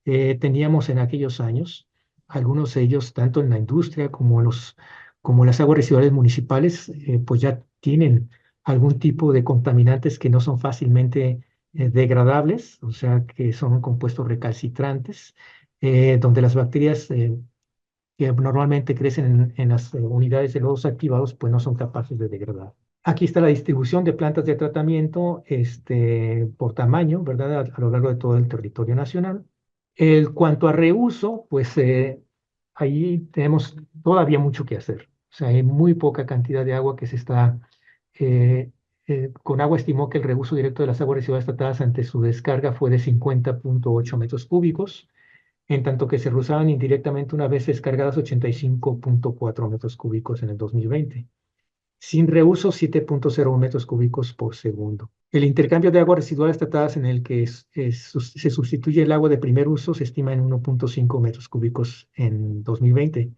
teníamos en aquellos años. Algunos de ellos, tanto en la industria como las aguas residuales municipales, pues ya tienen algún tipo de contaminantes que no son fácilmente degradables, o sea, que son compuestos recalcitrantes, donde las bacterias que normalmente crecen en las unidades de lodos activados, pues no son capaces de degradar. Aquí está la distribución de plantas de tratamiento por tamaño, ¿verdad? A lo largo de todo el territorio nacional. Cuanto a reuso, pues ahí tenemos todavía mucho que hacer. O sea, hay muy poca cantidad de agua que se está... eh, con agua estimó que el reuso directo de las aguas residuales tratadas ante su descarga fue de 50,8 metros cúbicos, en tanto que se reusaban indirectamente una vez descargadas 85,4 metros cúbicos en el 2020. Sin reuso, 7,01 metros cúbicos por segundo. El intercambio de aguas residuales tratadas en el que se sustituye el agua de primer uso se estima en 1,5 metros cúbicos en 2020.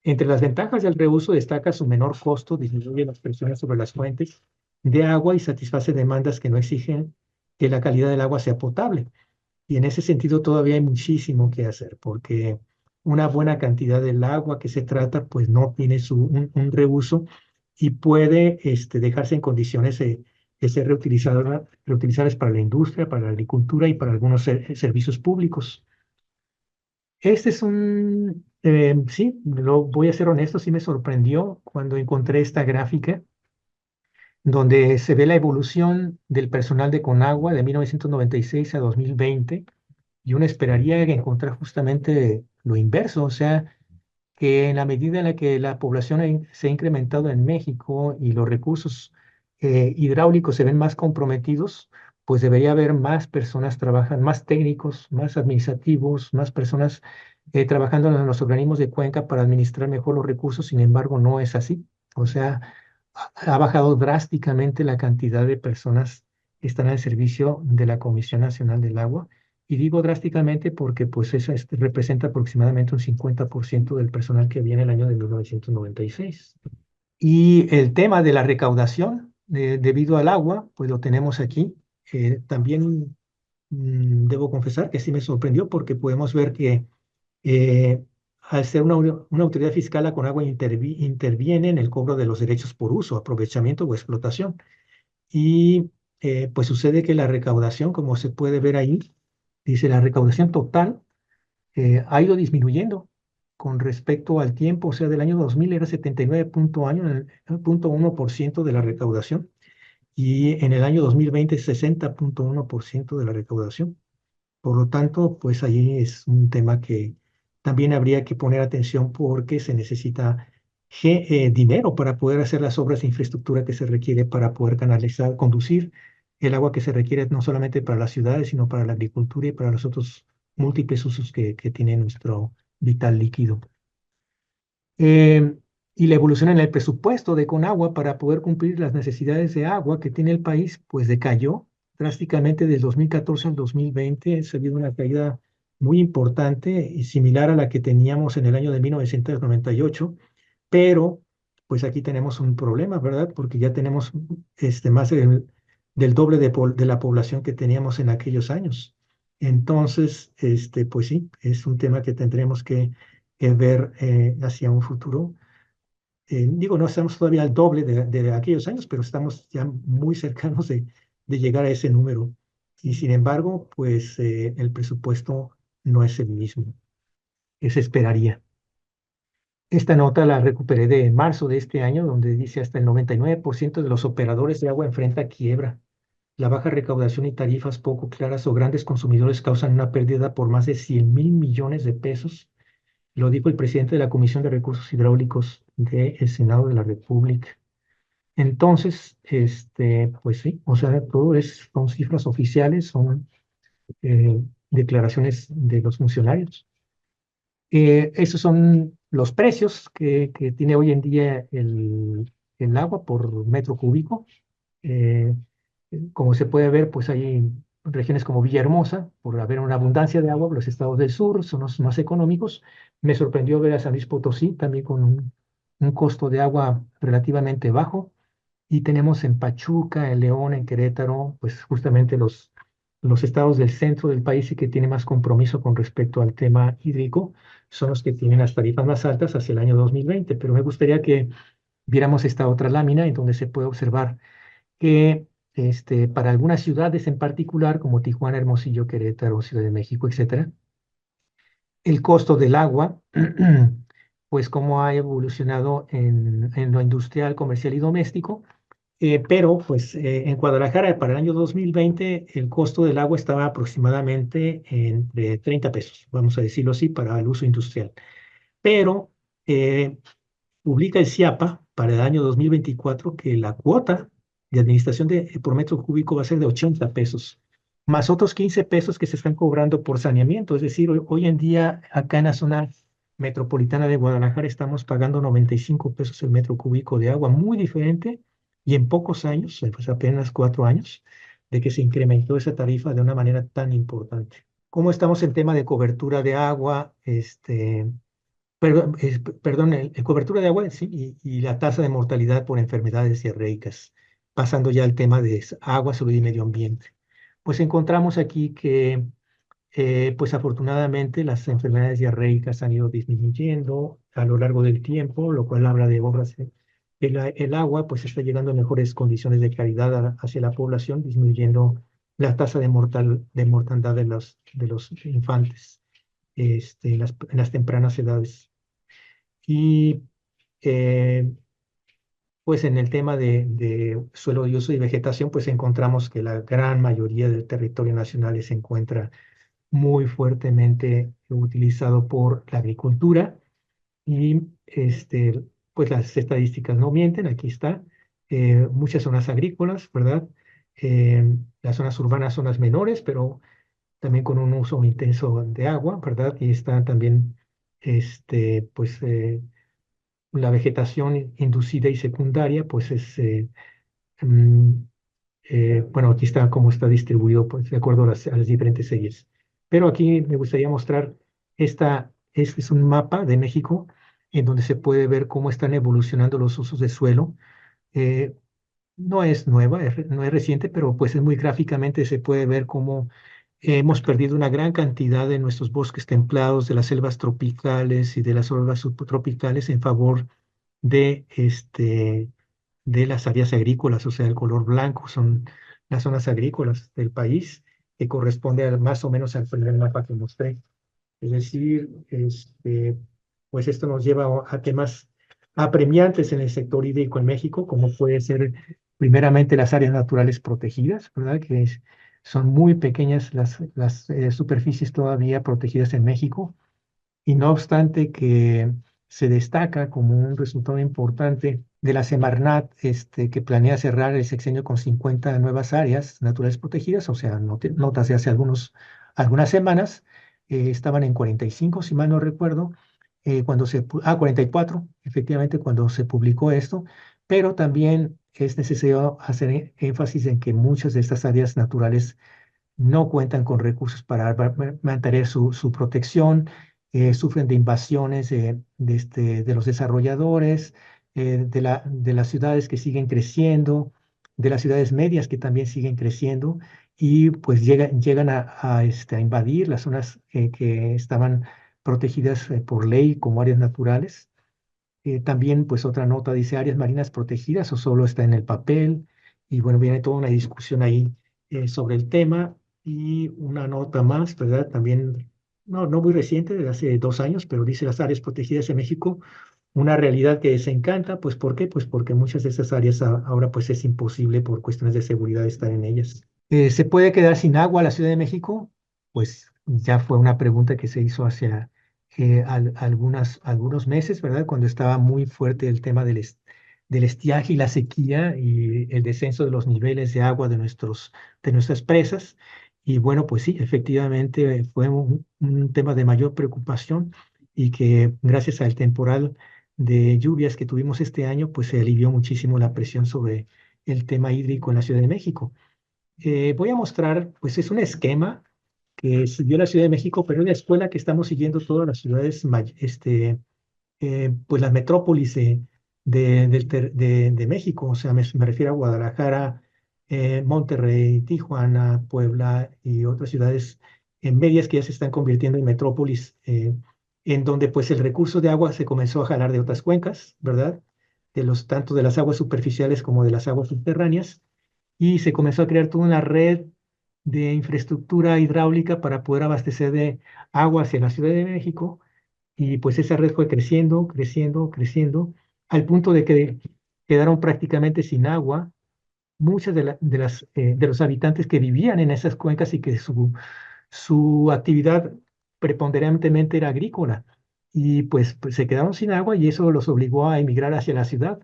Entre las ventajas del reuso destaca su menor costo, disminuye las presiones sobre las fuentes de agua y satisface demandas que no exigen que la calidad del agua sea potable. Y en ese sentido todavía hay muchísimo que hacer, porque una buena cantidad del agua que se trata, pues no tiene un reuso y puede dejarse en condiciones de ser reutilizadas para la industria, para la agricultura y para algunos servicios públicos. Este es sí, lo voy a ser honesto, sí me sorprendió cuando encontré esta gráfica donde se ve la evolución del personal de Conagua de 1996 a 2020 y uno esperaría encontrar justamente lo inverso, o sea, que en la medida en la que la población se ha incrementado en México y los recursos hidráulicos se ven más comprometidos, pues debería haber más personas trabajando, más técnicos, más administrativos, más personas trabajando en los organismos de cuenca para administrar mejor los recursos. Sin embargo, no es así. O sea, ha bajado drásticamente la cantidad de personas que están al servicio de la Comisión Nacional del Agua. Y digo drásticamente porque pues eso representa aproximadamente un 50% del personal que había en el año de 1996. Y el tema de la recaudación debido al agua, pues lo tenemos aquí. También debo confesar que sí me sorprendió porque podemos ver que eh, al ser una autoridad fiscal, la Conagua interviene en el cobro de los derechos por uso, aprovechamiento o explotación. Y pues sucede que la recaudación, como se puede ver ahí, dice la recaudación total ha ido disminuyendo con respecto al tiempo, o sea, del año 2000 era 79,1% de la recaudación y en el año 2020 60,1% de la recaudación. Por lo tanto, pues ahí es un tema que también habría que poner atención porque se necesita dinero para poder hacer las obras de infraestructura que se requiere para poder canalizar, conducir el agua que se requiere no solamente para las ciudades, sino para la agricultura y para los otros múltiples usos que tiene nuestro vital líquido. Eh, y la evolución en el presupuesto de Conagua para poder cumplir las necesidades de agua que tiene el país, pues decayó drásticamente desde 2014 al 2020. Ha habido una caída muy importante y similar a la que teníamos en el año de 1998, pero pues aquí tenemos un problema, ¿verdad? Porque ya tenemos más del doble de la población que teníamos en aquellos años. Entonces, pues sí, es un tema que tendremos que ver hacia un futuro. Digo, no estamos todavía al doble de aquellos años, pero estamos ya muy cercanos de llegar a ese número. Y sin embargo, pues el presupuesto no es el mismo que se esperaría. Esta nota la recuperé de marzo de este año, donde dice hasta el 99% de los operadores de agua enfrenta quiebra. La baja recaudación y tarifas poco claras o grandes consumidores causan una pérdida por más de 100,000 millones de pesos. Lo dijo el presidente de la Comisión de Recursos Hidráulicos del Senado de la República. Entonces, pues sí, o sea, son cifras oficiales, son declaraciones de los funcionarios. Esos son los precios que tiene hoy en día el agua por metro cúbico. Eh, Como se puede ver, pues hay regiones como Villahermosa, por haber una abundancia de agua, los estados del sur son los más económicos. Me sorprendió ver a San Luis Potosí también con un costo de agua relativamente bajo. Y tenemos en Pachuca, en León, en Querétaro, pues justamente los estados del centro del país y que tienen más compromiso con respecto al tema hídrico, son los que tienen las tarifas más altas hacia el año 2020. Pero me gustaría que viéramos esta otra lámina en donde se puede observar que para algunas ciudades en particular, como Tijuana, Hermosillo, Querétaro, Ciudad de México, etcétera, el costo del agua, pues cómo ha evolucionado en lo industrial, comercial y doméstico. Pero pues en Guadalajara para el año 2020 el costo del agua estaba aproximadamente entre 30 pesos, vamos a decirlo así, para el uso industrial. Pero eh, publica el CIAPA para el año 2024 que la cuota de administración por metro cúbico va a ser de 80 pesos, más otros 15 pesos que se están cobrando por saneamiento. Es decir, hoy en día acá en la zona metropolitana de Guadalajara estamos pagando 95 pesos el metro cúbico de agua, muy diferente y en pocos años, pues apenas 4 años, de que se incrementó esa tarifa de una manera tan importante. ¿Cómo estamos en tema de cobertura de agua? Perdón, cobertura de agua, sí, y la tasa de mortalidad por enfermedades diarreicas, pasando ya al tema de agua, salud y medio ambiente. Pues encontramos aquí que, pues afortunadamente, las enfermedades diarreicas han ido disminuyendo a lo largo del tiempo, lo cual habla de obras. El agua, pues está llegando a mejores condiciones de calidad hacia la población, disminuyendo la tasa de mortandad de los infantes, en las tempranas edades. Y eh, pues en el tema de suelo de uso y vegetación, pues encontramos que la gran mayoría del territorio nacional se encuentra muy fuertemente utilizado por la agricultura y pues las estadísticas no mienten, aquí está, muchas zonas agrícolas, ¿verdad? Las zonas urbanas son las menores, pero también con un uso intenso de agua, ¿verdad? Y están también, pues, la vegetación inducida y secundaria, pues mm, bueno, aquí está cómo está distribuido, pues, de acuerdo a las diferentes series. Pero aquí me gustaría mostrar este es un mapa de México en donde se puede ver cómo están evolucionando los usos de suelo. Eh, no es nueva, no es reciente, pero pues es muy gráficamente se puede ver cómo hemos perdido una gran cantidad de nuestros bosques templados, de las selvas tropicales y de las selvas subtropicales en favor de, de las áreas agrícolas, o sea, el color blanco son las zonas agrícolas del país, que corresponde más o menos al primer mapa que mostré. Es decir, pues esto nos lleva a temas apremiantes en el sector hídrico en México, como puede ser primeramente las áreas naturales protegidas, ¿verdad? Son muy pequeñas las superficies todavía protegidas en México y no obstante que se destaca como un resultado importante de la Semarnat, que planea cerrar el sexenio con 50 nuevas áreas naturales protegidas, o sea, notas de hace algunas semanas, estaban en 45, si mal no recuerdo, 44, efectivamente, cuando se publicó esto, pero también es necesario hacer énfasis en que muchas de estas áreas naturales no cuentan con recursos para mantener su protección, sufren de invasiones de los desarrolladores, de las ciudades que siguen creciendo, de las ciudades medias que también siguen creciendo y pues llegan a invadir las zonas que estaban protegidas por ley como áreas naturales. También, pues otra nota dice áreas marinas protegidas o solo está en el papel. Y bueno, viene toda una discusión ahí sobre el tema. Y una nota más, ¿verdad? También, no muy reciente, de hace 2 años, pero dice las áreas protegidas en México, una realidad que se encanta. Pues ¿por qué? Pues porque muchas de esas áreas ahora pues es imposible por cuestiones de seguridad estar en ellas. ¿Se puede quedar sin agua la Ciudad de México? Pues ya fue una pregunta que se hizo hace algunos meses, ¿verdad? Cuando estaba muy fuerte el tema del estiaje y la sequía y el descenso de los niveles de agua de nuestras presas. Y bueno, pues sí, efectivamente fue un tema de mayor preocupación y que gracias al temporal de lluvias que tuvimos este año, pues se alivió muchísimo la presión sobre el tema hídrico en la Ciudad de México. Voy a mostrar, pues es un esquema que siguió la Ciudad de México, pero es la escuela que estamos siguiendo todas las ciudades, pues las metrópolis de México, o sea, me refiero a Guadalajara, Monterrey, Tijuana, Puebla y otras ciudades en medias que ya se están convirtiendo en metrópolis, en donde pues el recurso de agua se comenzó a jalar de otras cuencas, ¿verdad? Tanto de las aguas superficiales como de las aguas subterráneas, y se comenzó a crear toda una red de infraestructura hidráulica para poder abastecer de agua hacia la Ciudad de México, y pues esa red fue creciendo, creciendo, creciendo, al punto de que quedaron prácticamente sin agua muchas de los habitantes que vivían en esas cuencas y que su actividad preponderantemente era agrícola. Y pues se quedaron sin agua y eso los obligó a emigrar hacia la ciudad.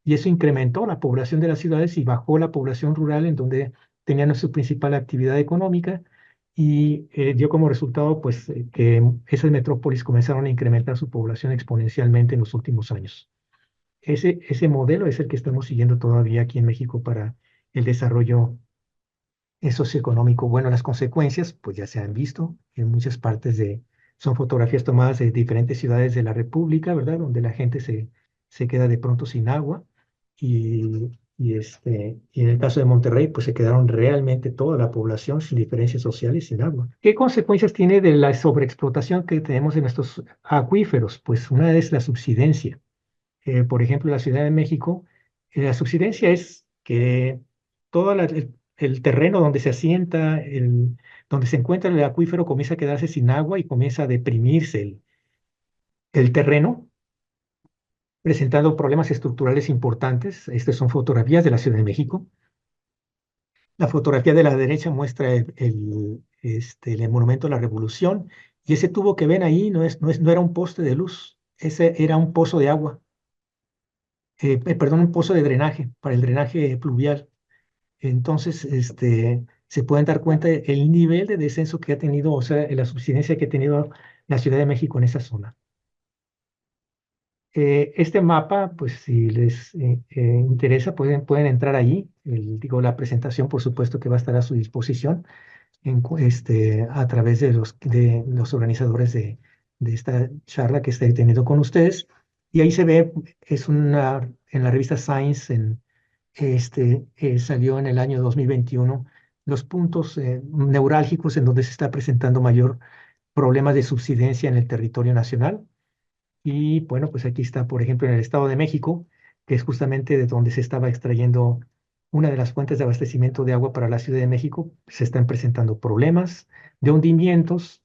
Y eso incrementó la población de las ciudades y bajó la población rural en donde tenían su principal actividad económica. Y dio como resultado pues que esas metrópolis comenzaron a incrementar su población exponencialmente en los últimos años. Ese modelo es el que estamos siguiendo todavía aquí en México para el desarrollo socioeconómico. Bueno, las consecuencias, pues ya se han visto en muchas partes son fotografías tomadas de diferentes ciudades de la República, ¿verdad? Donde la gente se queda de pronto sin agua y en el caso de Monterrey, pues se quedaron realmente toda la población sin diferencias sociales, sin agua. ¿Qué consecuencias tiene de la sobreexplotación que tenemos en nuestros acuíferos? Pues una es la subsidencia. Por ejemplo, en la Ciudad de México, la subsidencia es que todo el terreno donde se asienta, donde se encuentra el acuífero, comienza a quedarse sin agua y comienza a deprimirse el terreno, presentando problemas estructurales importantes. Estas son fotografías de la Ciudad de México. La fotografía de la derecha muestra el monumento a la Revolución, y ese tubo que ven ahí no era un poste de luz, ese era un pozo de agua, perdón, un pozo de drenaje para el drenaje pluvial. Entonces, se pueden dar cuenta el nivel de descenso que ha tenido, o sea, la subsidencia que ha tenido la Ciudad de México en esa zona. Este mapa, pues si les interesa, pueden entrar allí. Digo, la presentación, por supuesto, que va a estar a su disposición a través de los organizadores de esta charla que estoy teniendo con ustedes. Y ahí se ve, en la revista Science, salió en el año 2021 los puntos neurálgicos en donde se está presentando mayor problemas de subsidencia en el territorio nacional. Y bueno, pues aquí está, por ejemplo, en el Estado de México, que es justamente de donde se estaba extrayendo una de las fuentes de abastecimiento de agua para la Ciudad de México. Se están presentando problemas de hundimientos,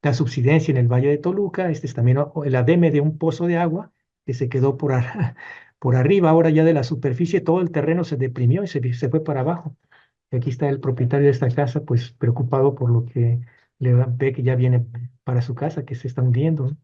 la subsidencia en el Valle de Toluca. Este es también el ademe de un pozo de agua que se quedó por arriba, ahora ya de la superficie, todo el terreno se deprimió y se fue para abajo. Y aquí está el propietario de esta casa, pues preocupado por lo que ve que ya viene para su casa, que se está hundiendo, ¿no?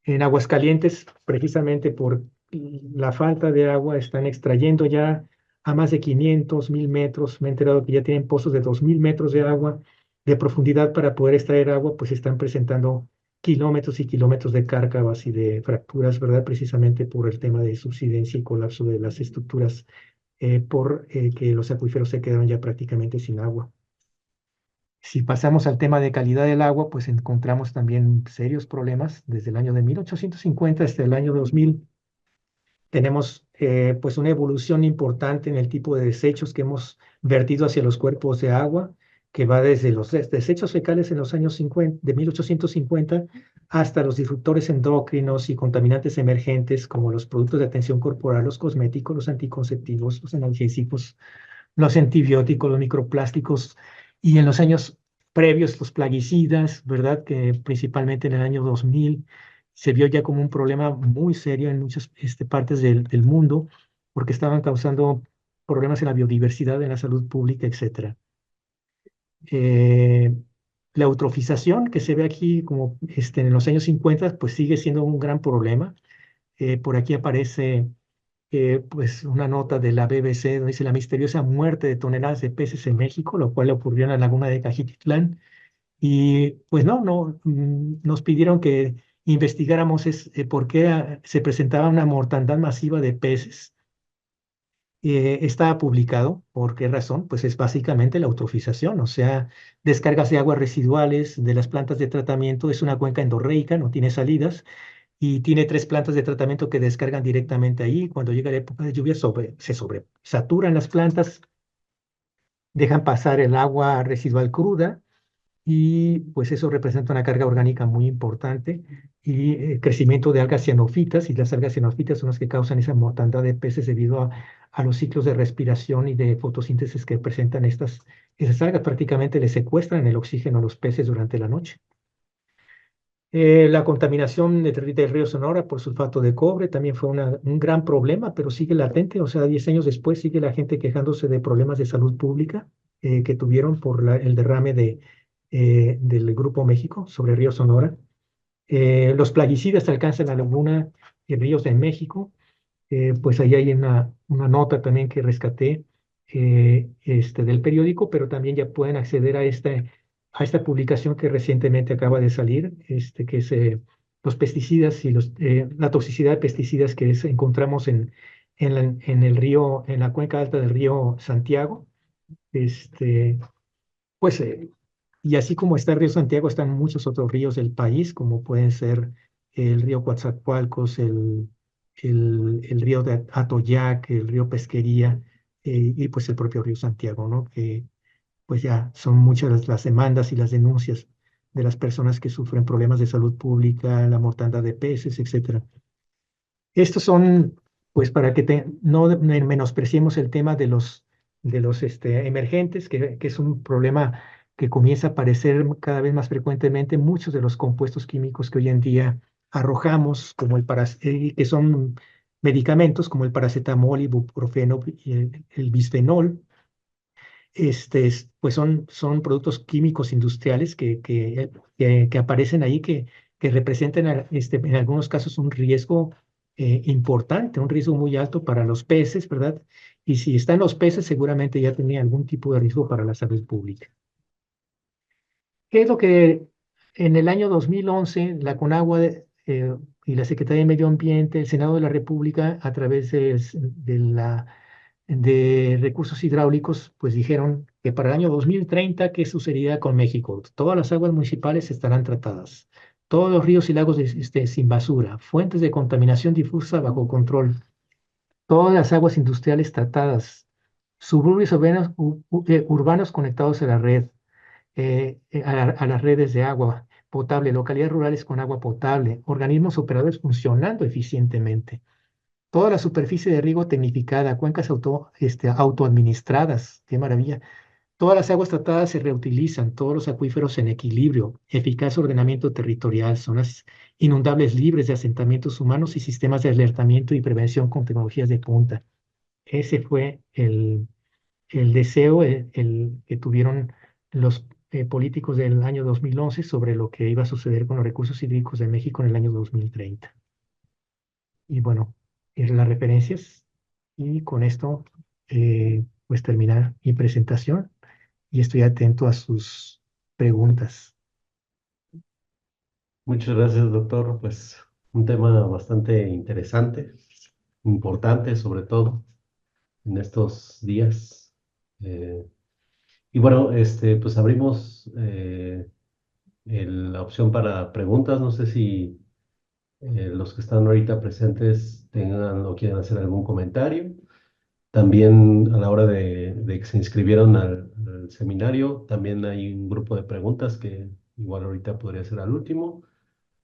En Aguascalientes, precisamente por la falta de agua, están extrayendo ya a más de 500.000 metros. Me he enterado que ya tienen pozos de 2.000 metros de agua de profundidad para poder extraer agua, pues están presentando kilómetros y kilómetros de cárcavas y de fracturas, ¿verdad? Precisamente por el tema de subsidencia y colapso de las estructuras, que los acuíferos se quedaron ya prácticamente sin agua. Si pasamos al tema de calidad del agua, pues encontramos también serios problemas. Desde el año de 1850 hasta el año 2000 tenemos pues una evolución importante en el tipo de desechos que hemos vertido hacia los cuerpos de agua, que va desde los desechos fecales en los años 50, de 1850 hasta los disruptores endocrinos y contaminantes emergentes como los productos de atención corporal, los cosméticos, los anticonceptivos, los analgésicos, los antibióticos, los microplásticos, y en los años previos los plaguicidas, ¿verdad? Que principalmente en el año 2000 se vio ya como un problema muy serio en muchas partes del mundo, porque estaban causando problemas en la biodiversidad, en la salud pública, etcétera. Eh, la eutrofización que se ve aquí como en los años 50, pues sigue siendo un gran problema. Por aquí aparece pues una nota de la BBC donde dice la misteriosa muerte de toneladas de peces en México, lo cual le ocurrió en la laguna de Cajititlán. Y pues nos pidieron que investigáramos por qué se presentaba una mortandad masiva de peces. Está publicado. ¿Por qué razón? Pues es básicamente la eutrofización, o sea, descargas de aguas residuales de las plantas de tratamiento. Es una cuenca endorreica, no tiene salidas y tiene tres plantas de tratamiento que descargan directamente ahí. Cuando llega la época de lluvia, se sobresaturan las plantas, dejan pasar el agua residual cruda y pues eso representa una carga orgánica muy importante y crecimiento de algas cianófitas, y las algas cianófitas son las que causan esa mortandad de peces debido a los ciclos de respiración y de fotosíntesis que presentan esas algas. Prácticamente le secuestran el oxígeno a los peces durante la noche. La contaminación del río Sonora por sulfato de cobre también fue un gran problema, pero sigue latente. O sea, 10 años después sigue la gente quejándose de problemas de salud pública que tuvieron por el derrame del Grupo México sobre el río Sonora. Los plaguicidas alcanzan la laguna y ríos de México. Pues ahí hay una nota también que rescaté del periódico, pero también ya pueden acceder a esta publicación que recientemente acaba de salir, que es los pesticidas y la toxicidad de pesticidas que encontramos en el río, en la cuenca alta del río Santiago. Este, pues, y así como está el río Santiago, están muchos otros ríos del país, como pueden ser el río Coatzacoalcos, el río de Atoyac, el río Pesquería, y pues el propio río Santiago, ¿no? Que pues ya son muchas las demandas y las denuncias de las personas que sufren problemas de salud pública, la mortandad de peces, etcétera. Estos son, pues, para que no menospreciemos el tema de los emergentes, que es un problema que comienza a aparecer cada vez más frecuentemente. Muchos de los compuestos químicos que hoy en día arrojamos, que son medicamentos como el paracetamol, ibuprofeno y el bisfenol, pues son productos químicos industriales que aparecen ahí, que representan en algunos casos un riesgo importante, un riesgo muy alto para los peces, ¿verdad? Y si están los peces, seguramente ya tenía algún tipo de riesgo para la salud pública. ¿Qué es lo que en el año 2011 la CONAGUA y la Secretaría de Medio Ambiente, el Senado de la República, a través de recursos hidráulicos, pues dijeron que para el año 2030, ¿qué sucedería con México? Todas las aguas municipales estarán tratadas, todos los ríos y lagos sin basura, fuentes de contaminación difusa bajo control, todas las aguas industriales tratadas, suburbios urbanos conectados a la red, a las redes de agua potable, localidades rurales con agua potable, organismos operadores funcionando eficientemente, toda la superficie de riego tecnificada, cuencas autoadministradas, qué maravilla. Todas las aguas tratadas se reutilizan, todos los acuíferos en equilibrio, eficaz ordenamiento territorial, zonas inundables libres de asentamientos humanos y sistemas de alertamiento y prevención con tecnologías de punta. Ese fue el deseo que tuvieron los políticos del año 2011 sobre lo que iba a suceder con los recursos hídricos de México en el año 2030. Y bueno, las referencias. Y con esto, pues terminar mi presentación y estoy atento a sus preguntas. Muchas gracias, doctor. Pues un tema bastante interesante, importante sobre todo en estos días. Eh, y bueno, pues abrimos la opción para preguntas. No sé si los que están ahorita presentes tengan o quieran hacer algún comentario. También a la hora de que se inscribieron al seminario, también hay un grupo de preguntas que igual ahorita podría ser al último,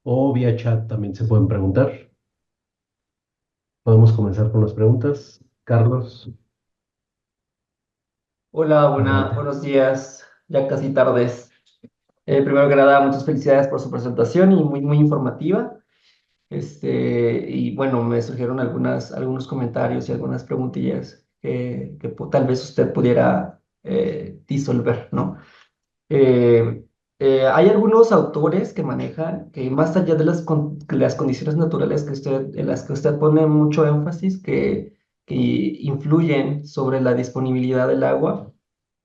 o vía chat también se pueden preguntar. Podemos comenzar con las preguntas. Carlos, Hola, adelante. buenos días, ya casi tardes. Primero que nada, muchas felicidades por su presentación y muy, muy informativa. Y bueno, me surgieron algunos comentarios y algunas preguntillas que tal vez usted pudiera disolver, ¿no? Eh, Hay algunos autores que manejan que más allá de que las condiciones naturales en las que usted pone mucho énfasis, que influyen sobre la disponibilidad del agua,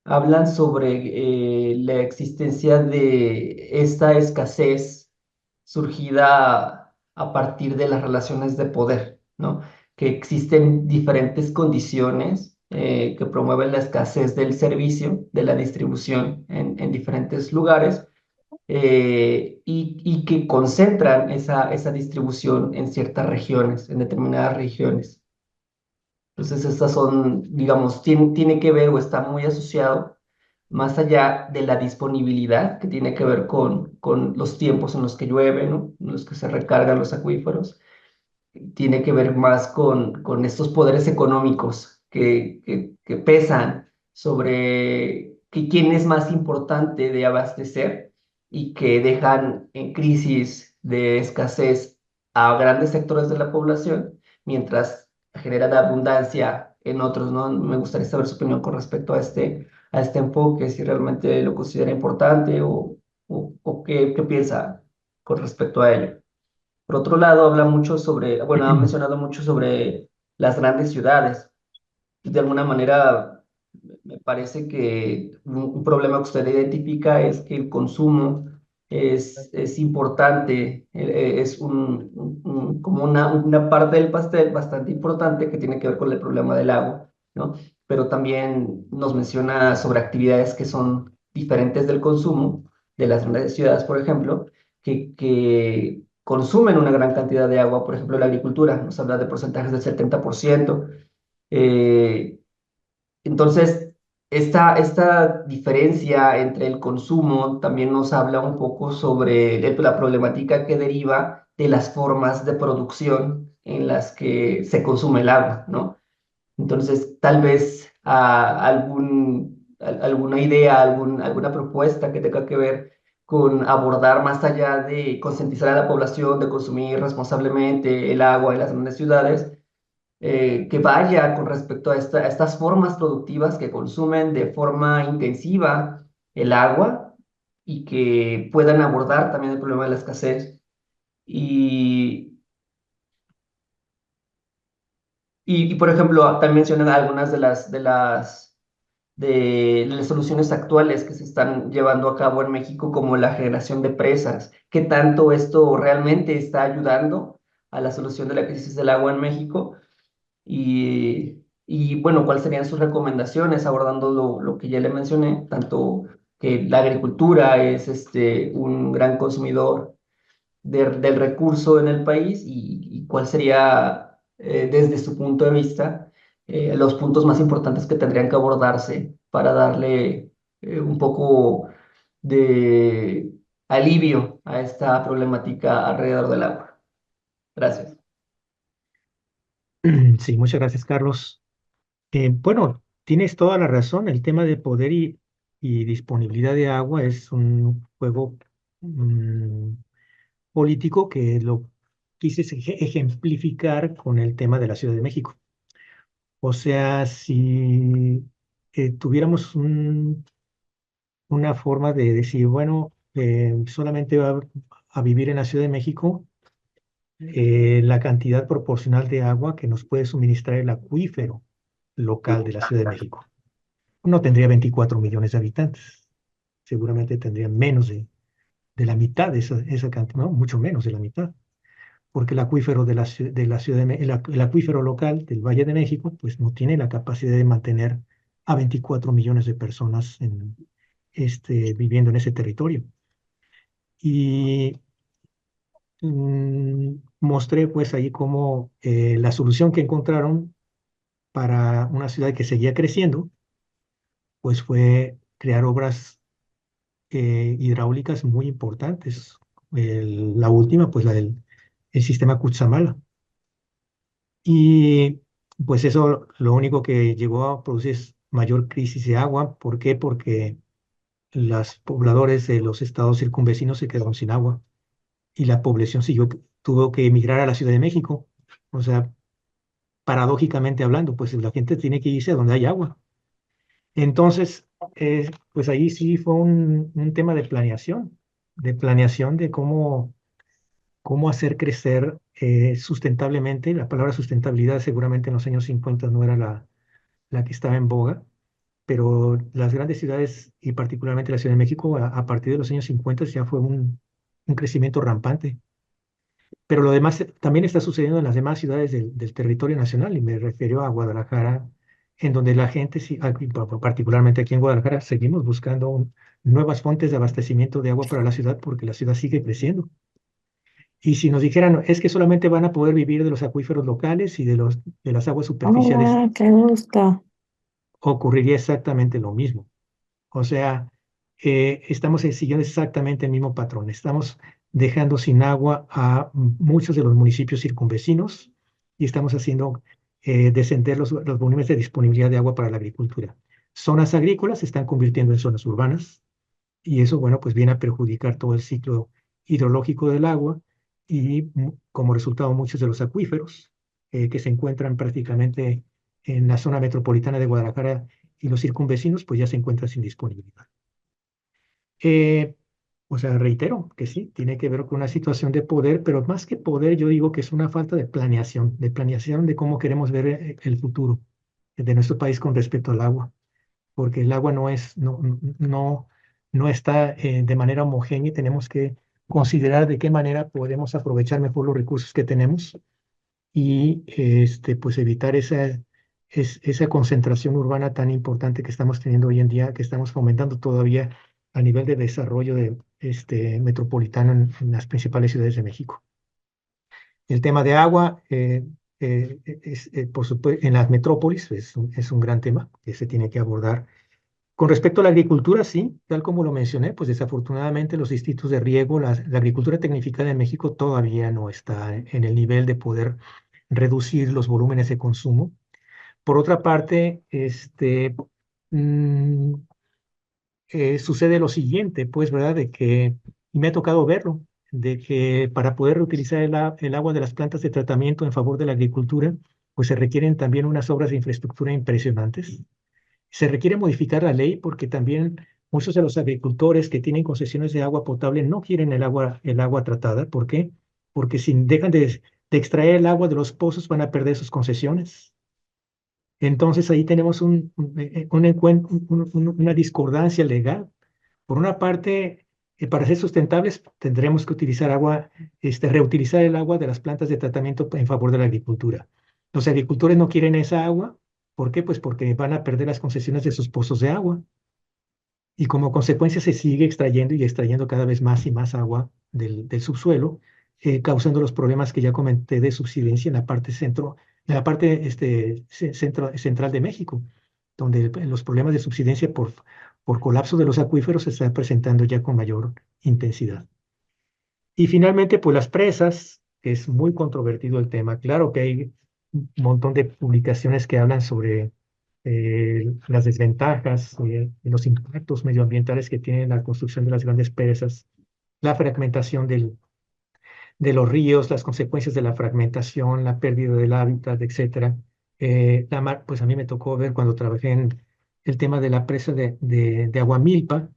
hablan sobre la existencia de esta escasez surgida a partir de las relaciones de poder, ¿no? Que existen diferentes condiciones que promueven la escasez del servicio, de la distribución en diferentes lugares, y que concentran esa distribución en ciertas regiones, en determinadas regiones. Entonces, estas son, digamos, tiene que ver o está muy asociado más allá de la disponibilidad, que tiene que ver con los tiempos en los que llueve, ¿no? En los que se recargan los acuíferos, tiene que ver más con estos poderes económicos que pesan sobre quién es más importante de abastecer y que dejan en crisis de escasez a grandes sectores de la población, mientras generan abundancia en otros, ¿no? Me gustaría saber su opinión con respecto a este enfoque, si realmente lo considera importante o qué piensa con respecto a ello. Por otro lado, habla mucho sobre, bueno, ha mencionado mucho sobre las grandes ciudades. De alguna manera, me parece que un problema que usted identifica es que el consumo es importante, es como una parte del pastel bastante importante que tiene que ver con el problema del agua, ¿no? Pero también nos menciona sobre actividades que son diferentes del consumo de las grandes ciudades, por ejemplo, que consumen una gran cantidad de agua, por ejemplo, la agricultura, nos habla de porcentajes del 70%. eh, entonces, esta diferencia entre el consumo también nos habla un poco sobre la problemática que deriva de las formas de producción en las que se consume el agua, ¿no? Entonces, tal vez alguna idea, alguna propuesta que tenga que ver con abordar más allá de concientizar a la población de consumir responsablemente el agua en las grandes ciudades, que vaya con respecto a estas formas productivas que consumen de forma intensiva el agua y que puedan abordar también el problema de la escasez. Y, por ejemplo, también mencionan algunas de las soluciones actuales que se están llevando a cabo en México, como la generación de presas. ¿Qué tanto esto realmente está ayudando a la solución de la crisis del agua en México? Bueno, ¿cuáles serían sus recomendaciones abordando lo que ya le mencioné? Tanto que la agricultura es un gran consumidor del recurso en el país y cuál sería, desde su punto de vista, los puntos más importantes que tendrían que abordarse para darle un poco de alivio a esta problemática alrededor del agua. Gracias. Sí, muchas gracias, Carlos. Bueno, tienes toda la razón. El tema de poder y disponibilidad de agua es un juego mm, político que lo quise ejemplificar con el tema de la Ciudad de México. O sea, si tuviéramos una forma de decir, bueno, solamente va a vivir en la Ciudad de México la cantidad proporcional de agua que nos puede suministrar el acuífero local de la Ciudad de México. No tendría 24 millones de habitantes, seguramente tendría menos de la mitad de esa cantidad, no, mucho menos de la mitad, porque el acuífero de la Ciudad el acuífero local del Valle de México, pues no tiene la capacidad de mantener a 24 millones de personas viviendo en ese territorio. Y mostré pues ahí cómo la solución que encontraron para una ciudad que seguía creciendo, pues fue crear obras hidráulicas muy importantes. La última, pues el sistema Cutzamala. Y pues eso lo único que llegó a producir es mayor crisis de agua. ¿Por qué? Porque los pobladores de los estados circunvecinos se quedaron sin agua y la población tuvo que emigrar a la Ciudad de México. O sea, paradójicamente hablando, pues la gente tiene que irse a donde hay agua. Entonces, pues ahí sí fue un tema de planeación de cómo hacer crecer sustentablemente. La palabra sustentabilidad seguramente en los años 50 no era la que estaba en boga, pero las grandes ciudades y particularmente la Ciudad de México a partir de los años 50 ya fue un crecimiento rampante. Pero lo demás también está sucediendo en las demás ciudades del territorio nacional, y me refiero a Guadalajara, en donde la gente, sí, particularmente aquí en Guadalajara, seguimos buscando nuevas fuentes de abastecimiento de agua para la ciudad porque la ciudad sigue creciendo. Y si nos dijeran, es que solamente van a poder vivir de los acuíferos locales y de las aguas superficiales, Ah, qué gusto. ocurriría exactamente lo mismo. O sea, estamos siguiendo exactamente el mismo patrón. Estamos dejando sin agua a muchos de los municipios circunvecinos y estamos haciendo descender los volúmenes de disponibilidad de agua para la agricultura. Zonas agrícolas se están convirtiendo en zonas urbanas y eso, bueno, pues viene a perjudicar todo el ciclo hidrológico del agua y como resultado muchos de los acuíferos que se encuentran prácticamente en la zona metropolitana de Guadalajara y los circunvecinos, pues ya se encuentran sin disponibilidad. Eh, o sea, reitero que sí, tiene que ver con una situación de poder, pero más que poder, yo digo que es una falta de planeación de cómo queremos ver el futuro de nuestro país con respecto al agua, porque el agua no está de manera homogénea y tenemos que considerar de qué manera podemos aprovechar mejor los recursos que tenemos y pues evitar esa concentración urbana tan importante que estamos teniendo hoy en día, que estamos fomentando todavía a nivel de desarrollo metropolitano en las principales ciudades de México. El tema de agua, por supuesto, en las metrópolis es un gran tema que se tiene que abordar. Con respecto a la agricultura, sí, tal como lo mencioné, pues desafortunadamente los distritos de riego, la agricultura tecnificada en México todavía no está en el nivel de poder reducir los volúmenes de consumo. Por otra parte, mm, sucede lo siguiente, pues, ¿verdad? Y me ha tocado verlo, de que para poder reutilizar el agua de las plantas de tratamiento en favor de la agricultura, pues se requieren también unas obras de infraestructura impresionantes. Se requiere modificar la ley porque también muchos de los agricultores que tienen concesiones de agua potable no quieren el agua tratada. ¿Por qué? Porque si dejan de extraer el agua de los pozos van a perder sus concesiones. Entonces ahí tenemos una discordancia legal. Por una parte, para ser sustentables tendremos que utilizar reutilizar el agua de las plantas de tratamiento en favor de la agricultura. Los agricultores no quieren esa agua. ¿Por qué? Pues porque van a perder las concesiones de sus pozos de agua. Y como consecuencia se sigue extrayendo y extrayendo cada vez más y más agua del subsuelo, causando los problemas que ya comenté de subsidencia en la parte central de México, donde los problemas de subsidencia por colapso de los acuíferos se están presentando ya con mayor intensidad. Y finalmente, pues las presas, que es muy controvertido el tema. Claro que hay un montón de publicaciones que hablan sobre las desventajas, y los impactos medioambientales que tiene la construcción de las grandes presas, la fragmentación de los ríos, las consecuencias de la fragmentación, la pérdida del hábitat, etcétera. Pues a mí me tocó ver cuando trabajé en el tema de la presa de Aguamilpa,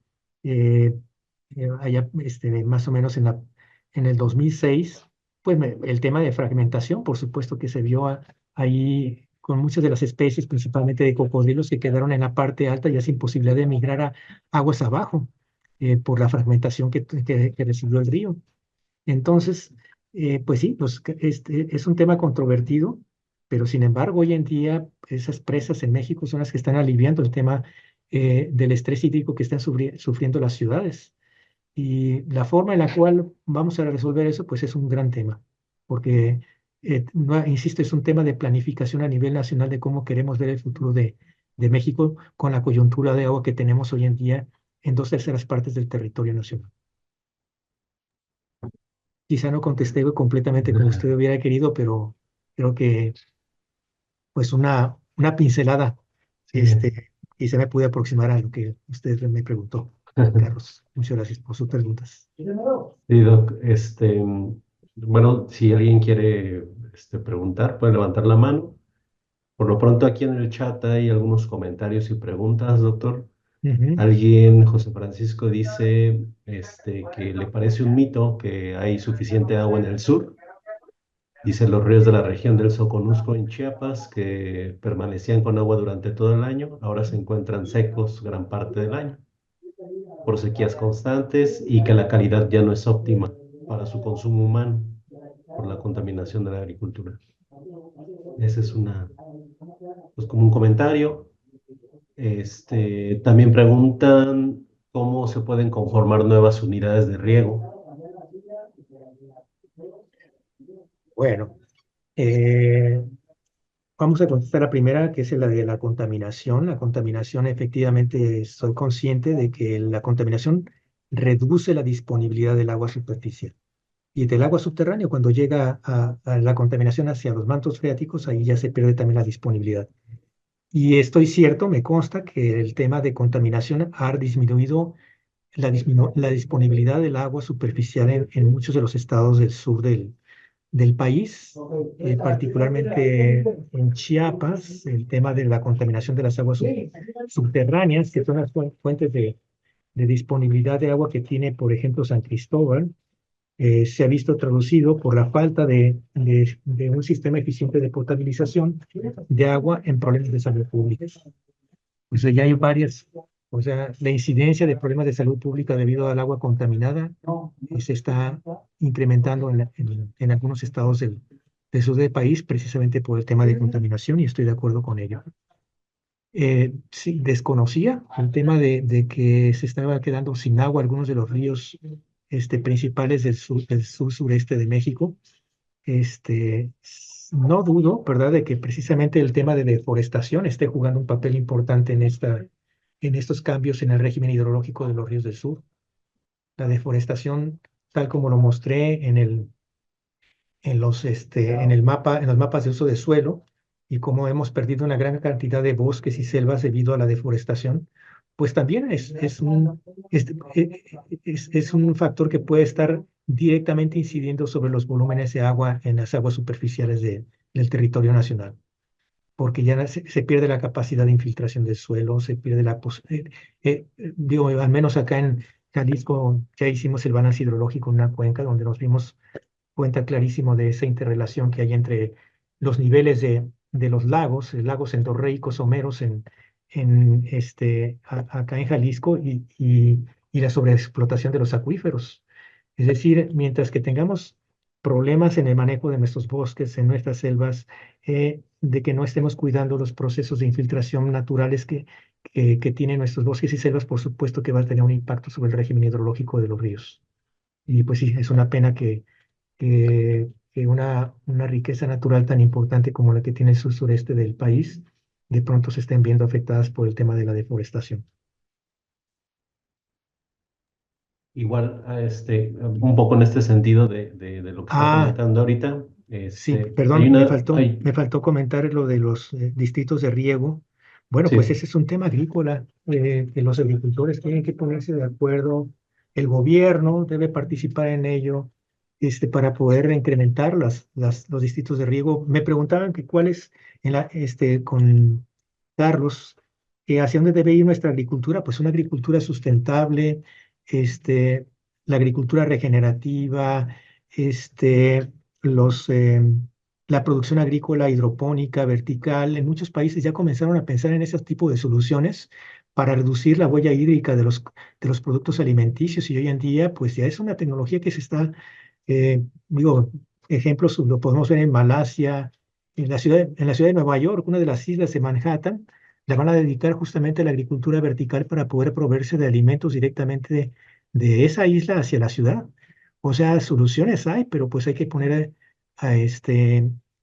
eh, allá más o menos en el 2006, pues el tema de fragmentación, por supuesto que se vio ahí con muchas de las especies, principalmente de cocodrilos, que quedaron en la parte alta ya sin posibilidad de migrar a aguas abajo por la fragmentación que recibió el río. Entonces, pues sí, es un tema controvertido, pero sin embargo, hoy en día esas presas en México son las que están aliviando el tema del estrés hídrico que están sufriendo las ciudades. Y la forma en la cual vamos a resolver eso, pues es un gran tema, porque, insisto, es un tema de planificación a nivel nacional de cómo queremos ver el futuro de México con la coyuntura de agua que tenemos hoy en día en 2/3 partes del territorio nacional. Quizá no contesté completamente como usted hubiera querido, pero creo que pues una pincelada, Sí, y se me pude aproximar a lo que usted me preguntó, Carlos. Muchas gracias por sus preguntas. sí, Doc, bueno, si alguien quiere preguntar, puede levantar la mano. Por lo pronto aquí en el chat hay algunos comentarios y preguntas, doctor. Ujú. Alguien, José Francisco, dice que le parece un mito que hay suficiente agua en el sur. Dice los ríos de la región del Soconusco en Chiapas, que permanecían con agua durante todo el año, ahora se encuentran secos gran parte del año por sequías constantes y que la calidad ya no es óptima para su consumo humano por la contaminación de la agricultura. Ese es pues como un comentario. También preguntan cómo se pueden conformar nuevas unidades de riego. Bueno, eh, vamos a contestar la primera, que es la de la contaminación. La contaminación, efectivamente, soy consciente de que la contaminación reduce la disponibilidad del agua superficial. Y del agua subterránea, cuando llega a la contaminación hacia los mantos freáticos, ahí ya se pierde también la disponibilidad. Y estoy cierto, me consta que el tema de contaminación ha disminuido la disponibilidad del agua superficial en muchos de los estados del sur del país, particularmente en Chiapas, el tema de la contaminación de las aguas subterráneas, que son las fuentes de disponibilidad de agua que tiene, por ejemplo, San Cristóbal, se ha visto traducido por la falta de un sistema eficiente de potabilización de agua en problemas de salud pública. O sea, ya hay varias, o sea, la incidencia de problemas de salud pública debido al agua contaminada se está incrementando en algunos estados del sur del país precisamente por el tema de contaminación y estoy de acuerdo con ello. Sí, desconocía el tema de que se estaba quedando sin agua algunos de los ríos principales del sur-sureste de México. No dudo, ¿verdad?, de que precisamente el tema de deforestación esté jugando un papel importante en estos cambios en el régimen hidrológico de los ríos del sur. La deforestación, tal como lo mostré en los mapas de uso de suelo, y como hemos perdido una gran cantidad de bosques y selvas debido a la deforestación, pues también es un factor que puede estar directamente incidiendo sobre los volúmenes de agua en las aguas superficiales del territorio nacional, porque ya se pierde la capacidad de infiltración del suelo, se pierde digo, al menos acá en Jalisco ya hicimos el balance hidrológico en una cuenca donde nos dimos cuenta clarísimo de esa interrelación que hay entre los niveles de los lagos endorreicos, someros acá en Jalisco y la sobreexplotación de los acuíferos. Es decir, mientras que tengamos problemas en el manejo de nuestros bosques, en nuestras selvas, de que no estemos cuidando los procesos de infiltración naturales que tienen nuestros bosques y selvas, por supuesto que va a tener un impacto sobre el régimen hidrológico de los ríos. Y pues sí, es una pena que una riqueza natural tan importante como la que tiene el sur-sureste del país, de pronto se estén viendo afectadas por el tema de la deforestación. Igual, un poco en este sentido de lo que está Ah, comentando ahorita, sí, hay perdón, me faltó comentar lo de los distritos de riego. Bueno, pues sí, ese es un tema agrícola, que los agricultores tienen que ponerse de acuerdo, el gobierno debe participar en ello, para poder incrementar los distritos de riego. Me preguntaban que cuáles, con Carlos, que hacia dónde debe ir nuestra agricultura, pues una agricultura sustentable, este, la agricultura regenerativa, este los, eh, la producción agrícola hidropónica, vertical. En muchos países ya comenzaron a pensar en ese tipo de soluciones para reducir la huella hídrica de los productos alimenticios y hoy en día pues ya es una tecnología que se está, digo, ejemplos lo podemos ver en Malasia, en la ciudad de Nueva York, una de las islas de Manhattan, la van a dedicar justamente a la agricultura vertical para poder proveerse de alimentos directamente de esa isla hacia la ciudad. O sea, soluciones hay, pero pues hay que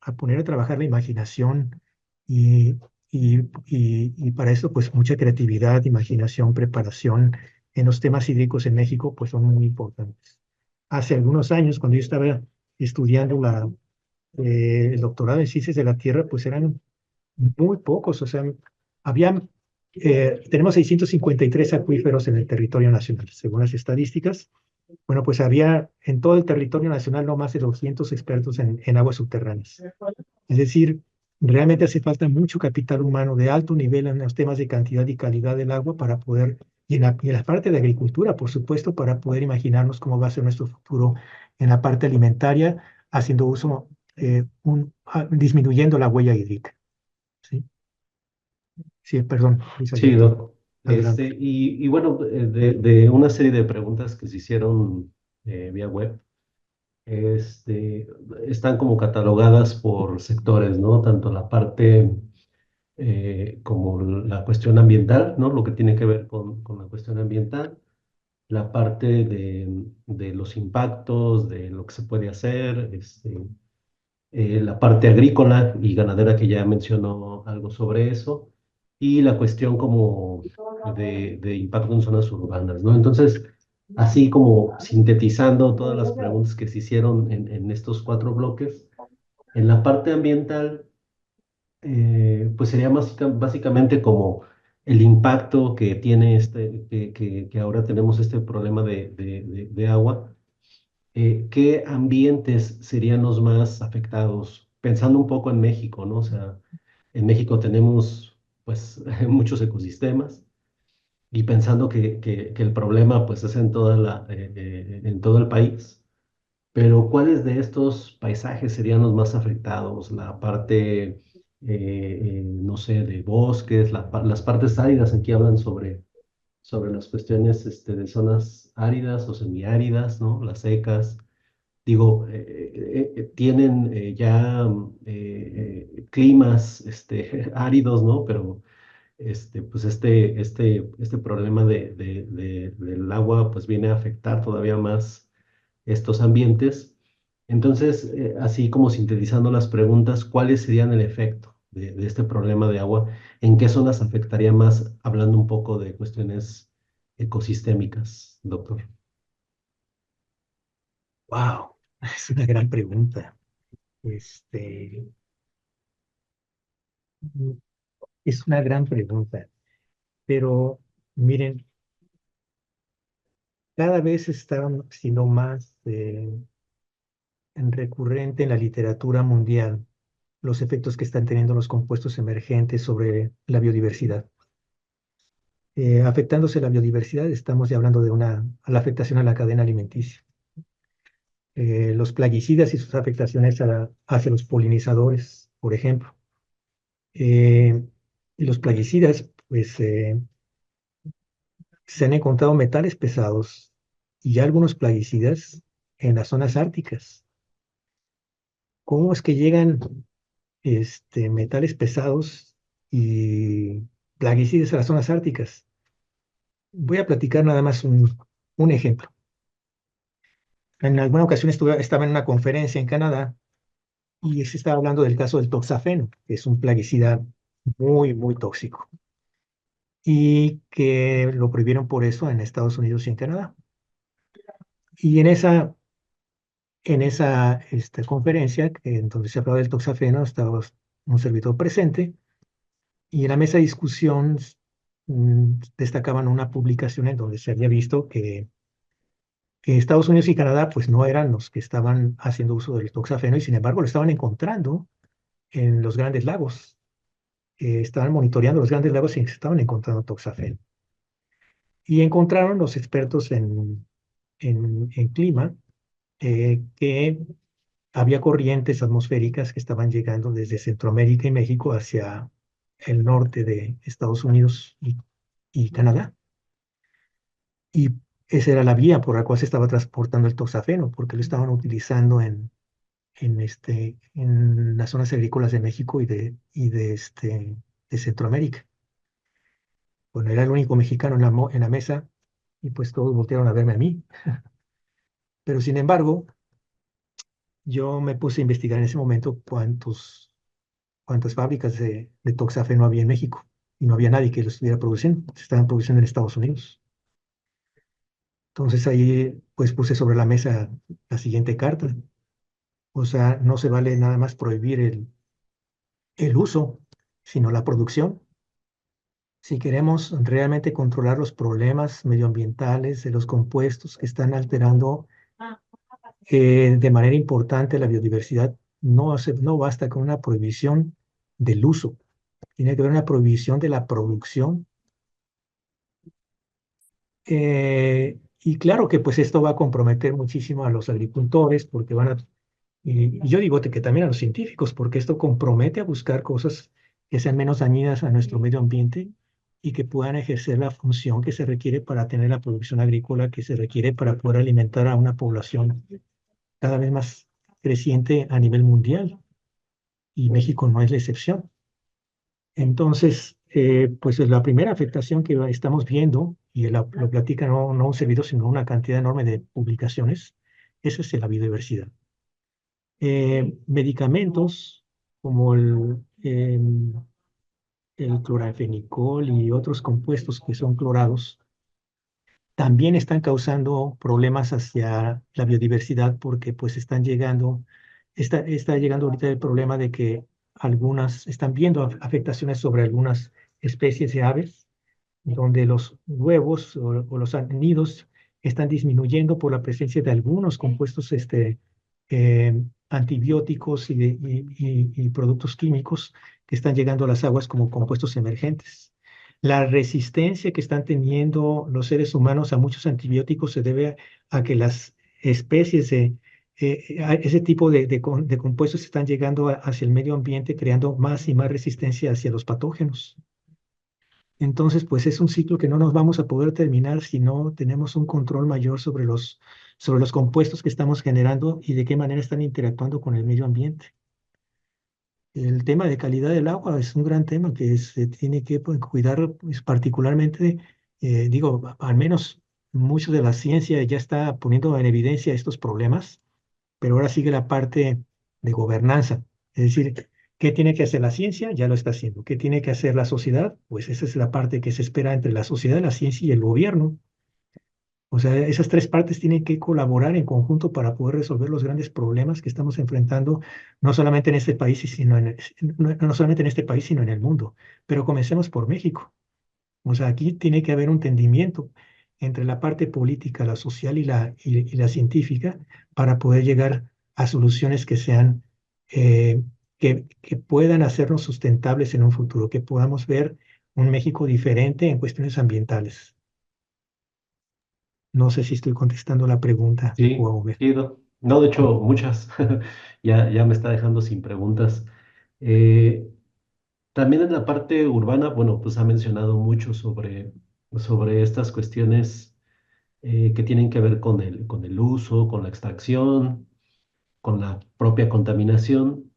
a poner a trabajar la imaginación y, y para eso pues mucha creatividad, imaginación, preparación en los temas hídricos en México pues son muy importantes. Hace algunos años, cuando yo estaba estudiando el doctorado en ciencias de la tierra, pues eran muy pocos, o sea, tenemos 653 acuíferos en el territorio nacional, según las estadísticas. Bueno, pues había en todo el territorio nacional no más de 200 expertos en aguas subterráneas. Es decir, Realmente hace falta mucho capital humano de alto nivel en los temas de cantidad y calidad del agua para poder, y en la parte de agricultura, por supuesto, para poder imaginarnos cómo va a ser nuestro futuro en la parte alimentaria, haciendo uso, disminuyendo la huella hídrica. Sí, sí, perdón, Luis Sí, Alberto, Doc. adelante. Y bueno, de una serie de preguntas que se hicieron vía web, este, están como catalogadas por sectores, ¿no? Tanto la parte como la cuestión ambiental, ¿no? Lo que tiene que ver con la cuestión ambiental, la parte de los impactos, de lo que se puede hacer, la parte agrícola y ganadera que ya mencionó algo sobre eso, y la cuestión como de impacto en zonas urbanas, ¿no? Entonces, así como sintetizando todas las preguntas que se hicieron en estos cuatro bloques, en la parte ambiental, pues sería básicamente como el impacto que tiene que ahora tenemos este problema de agua. ¿Qué ambientes serían los más afectados? Pensando un poco en México, ¿no? O sea, en México tenemos pues muchos ecosistemas y pensando que el problema pues es en en todo el país. Pero ¿cuáles de estos paisajes serían los más afectados? La parte, no sé, de bosques, las partes áridas, aquí hablan sobre las cuestiones de zonas áridas o semiáridas, ¿no? Las secas. Digo, tienen ya climas áridos, ¿no? Pero pues este problema del agua pues viene a afectar todavía más estos ambientes. Entonces, así como sintetizando las preguntas, ¿cuáles serían el efecto de este problema de agua? ¿En qué zonas afectaría más? Hablando un poco de cuestiones ecosistémicas, doctor. Wow, es una gran pregunta. Este, es una gran pregunta, pero miren, cada vez está siendo más recurrente en la literatura mundial los efectos que están teniendo los compuestos emergentes sobre la biodiversidad. Afectándose la biodiversidad, estamos ya hablando de la afectación a la cadena alimenticia. Los plaguicidas y sus afectaciones hacia los polinizadores, por ejemplo. Y los plaguicidas, pues se han encontrado metales pesados y algunos plaguicidas en las zonas árticas. ¿Cómo es que llegan metales pesados y plaguicidas a las zonas árticas? Voy a platicar nada más un ejemplo. En alguna ocasión estaba en una conferencia en Canadá y se estaba hablando del caso del toxafeno, que es un plaguicida muy, muy tóxico y que lo prohibieron por eso en Estados Unidos y en Canadá. Y en esa conferencia, en donde se hablaba del toxafeno, estaba un servidor presente y en la mesa de discusión destacaban una publicación en donde se había visto que Estados Unidos y Canadá pues no eran los que estaban haciendo uso del toxafeno y sin embargo lo estaban encontrando en los grandes lagos. Estaban monitoreando los grandes lagos y se estaban encontrando toxafeno. Y encontraron los expertos en clima que había corrientes atmosféricas que estaban llegando desde Centroamérica y México hacia el norte de Estados Unidos y Canadá. Y esa era la vía por la cual se estaba transportando el toxafeno, porque lo estaban utilizando en las zonas agrícolas de México de Centroamérica. Bueno, era el único mexicano en la mesa y pues todos voltearon a verme a mí. Pero sin embargo, yo me puse a investigar en ese momento cuántas fábricas de toxafeno había en México y no había nadie que lo estuviera produciendo. Se estaban produciendo en Estados Unidos. Entonces ahí pues puse sobre la mesa la siguiente carta. O sea, no se vale nada más prohibir el uso, sino la producción. Si queremos realmente controlar los problemas medioambientales de los compuestos que están alterando de manera importante la biodiversidad, no basta con una prohibición, del uso, tiene que haber una prohibición de la producción. Y claro que pues esto va a comprometer muchísimo a los agricultores porque van a, y yo digo que también a los científicos, porque esto compromete a buscar cosas que sean menos dañinas a nuestro medio ambiente y que puedan ejercer la función que se requiere para tener la producción agrícola que se requiere para poder alimentar a una población cada vez más creciente a nivel mundial. Y México no es la excepción. Entonces, pues es la primera afectación que estamos viendo, y lo platica no un servidor, sino una cantidad enorme de publicaciones, esa es la biodiversidad. Medicamentos como el cloranfenicol y otros compuestos que son clorados también están causando problemas hacia la biodiversidad porque pues están llegando, está llegando ahorita el problema de que algunas están viendo afectaciones sobre algunas especies de aves, donde los huevos o los nidos están disminuyendo por la presencia de algunos compuestos antibióticos y productos químicos que están llegando a las aguas como compuestos emergentes. La resistencia que están teniendo los seres humanos a muchos antibióticos se debe a que las especies a ese tipo de compuestos están llegando hacia el medio ambiente, creando más y más resistencia hacia los patógenos. Entonces, pues es un ciclo que no nos vamos a poder terminar si no tenemos un control mayor sobre los compuestos que estamos generando y de qué manera están interactuando con el medio ambiente. El tema de calidad del agua es un gran tema que se tiene que pues, cuidar pues, particularmente, digo, al menos mucho de la ciencia ya está poniendo en evidencia estos problemas, pero ahora sigue la parte de gobernanza. Es decir, ¿qué tiene que hacer la ciencia? Ya lo está haciendo. ¿Qué tiene que hacer la sociedad? Pues esa es la parte que se espera entre la sociedad, la ciencia y el gobierno. O sea, esas tres partes tienen que colaborar en conjunto para poder resolver los grandes problemas que estamos enfrentando, no solamente en este país, no solamente en este país, sino en el mundo. Pero comencemos por México. O sea, aquí tiene que haber un entendimiento entre la parte política, la social y la científica para poder llegar a soluciones que sean, que puedan hacernos sustentables en un futuro, que podamos ver un México diferente en cuestiones ambientales. No sé si estoy contestando la pregunta, Sí, Hugo. sí, no, de hecho, muchas. Ya me está dejando sin preguntas. Eh, También en la parte urbana, bueno, pues ha mencionado mucho sobre estas cuestiones que tienen que ver con el uso, con la extracción, con la propia contaminación,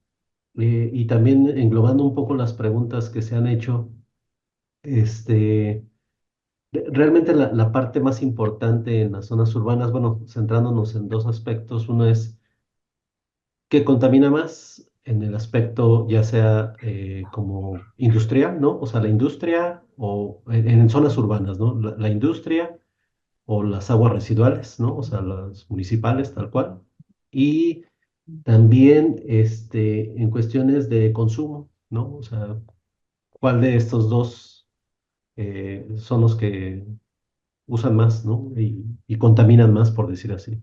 y también englobando un poco las preguntas que se han hecho, este, realmente la parte más importante en las zonas urbanas, bueno, centrándonos en dos aspectos, uno es qué contamina más en el aspecto ya sea como industrial, ¿no? O sea, la industria o en zonas urbanas, ¿no? La industria o las aguas residuales, ¿no? O sea, las municipales, tal cual. Y también en cuestiones de consumo, ¿no? O sea, ¿cuál de estos dos son los que usan más, ¿no? Y contaminan más, por decir así.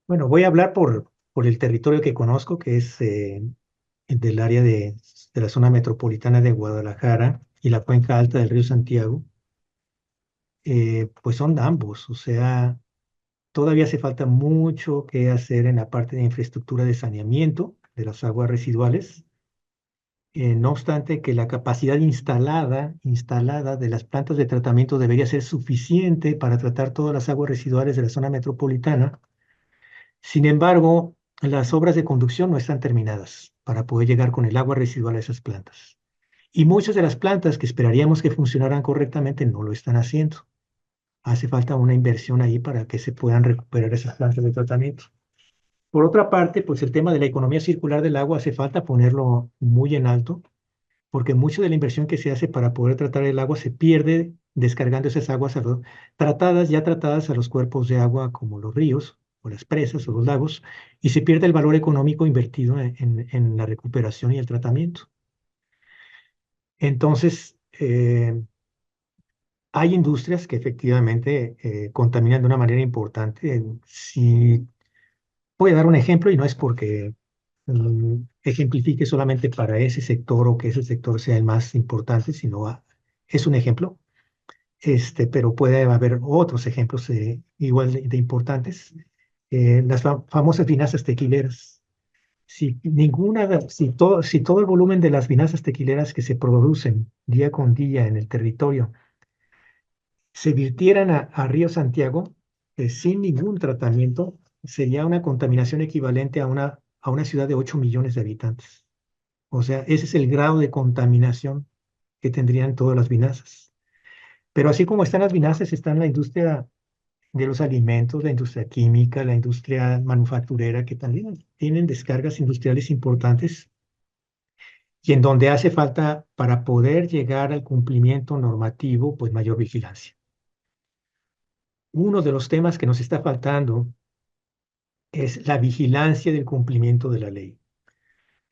Bueno, voy a hablar por el territorio que conozco, que es del área de la zona metropolitana de Guadalajara y la cuenca alta del río Santiago. Pues son ambos, o sea, todavía hace falta mucho que hacer en la parte de infraestructura de saneamiento de las aguas residuales. No obstante que la capacidad instalada de las plantas de tratamiento debería ser suficiente para tratar todas las aguas residuales de la zona metropolitana. Sin embargo, las obras de conducción no están terminadas para poder llegar con el agua residual a esas plantas. Y muchas de las plantas que esperaríamos que funcionaran correctamente no lo están haciendo. Hace falta una inversión ahí para que se puedan recuperar esas plantas de tratamiento. Por otra parte, pues el tema de la economía circular del agua hace falta ponerlo muy en alto, porque mucho de la inversión que se hace para poder tratar el agua se pierde descargando esas aguas ya tratadas a los cuerpos de agua como los ríos o las presas o los lagos, y se pierde el valor económico invertido en la recuperación y el tratamiento. Entonces, hay industrias que efectivamente contaminan de una manera importante. Si voy a dar un ejemplo y no es porque ejemplifique solamente para ese sector o que ese sector sea el más importante, sino es un ejemplo, pero puede haber otros ejemplos igual de importantes. Las famosas vinazas tequileras. Si todo el volumen de las vinazas tequileras que se producen día con día en el territorio se virtieran a Río Santiago, sin ningún tratamiento, sería una contaminación equivalente a una ciudad de 8 millones de habitantes. O sea, ese es el grado de contaminación que tendrían todas las vinazas. Pero así como están las vinazas, está la industria de los alimentos, la industria química, la industria manufacturera, que también tienen descargas industriales importantes y en donde hace falta, para poder llegar al cumplimiento normativo, pues mayor vigilancia. Uno de los temas que nos está faltando es la vigilancia del cumplimiento de la ley.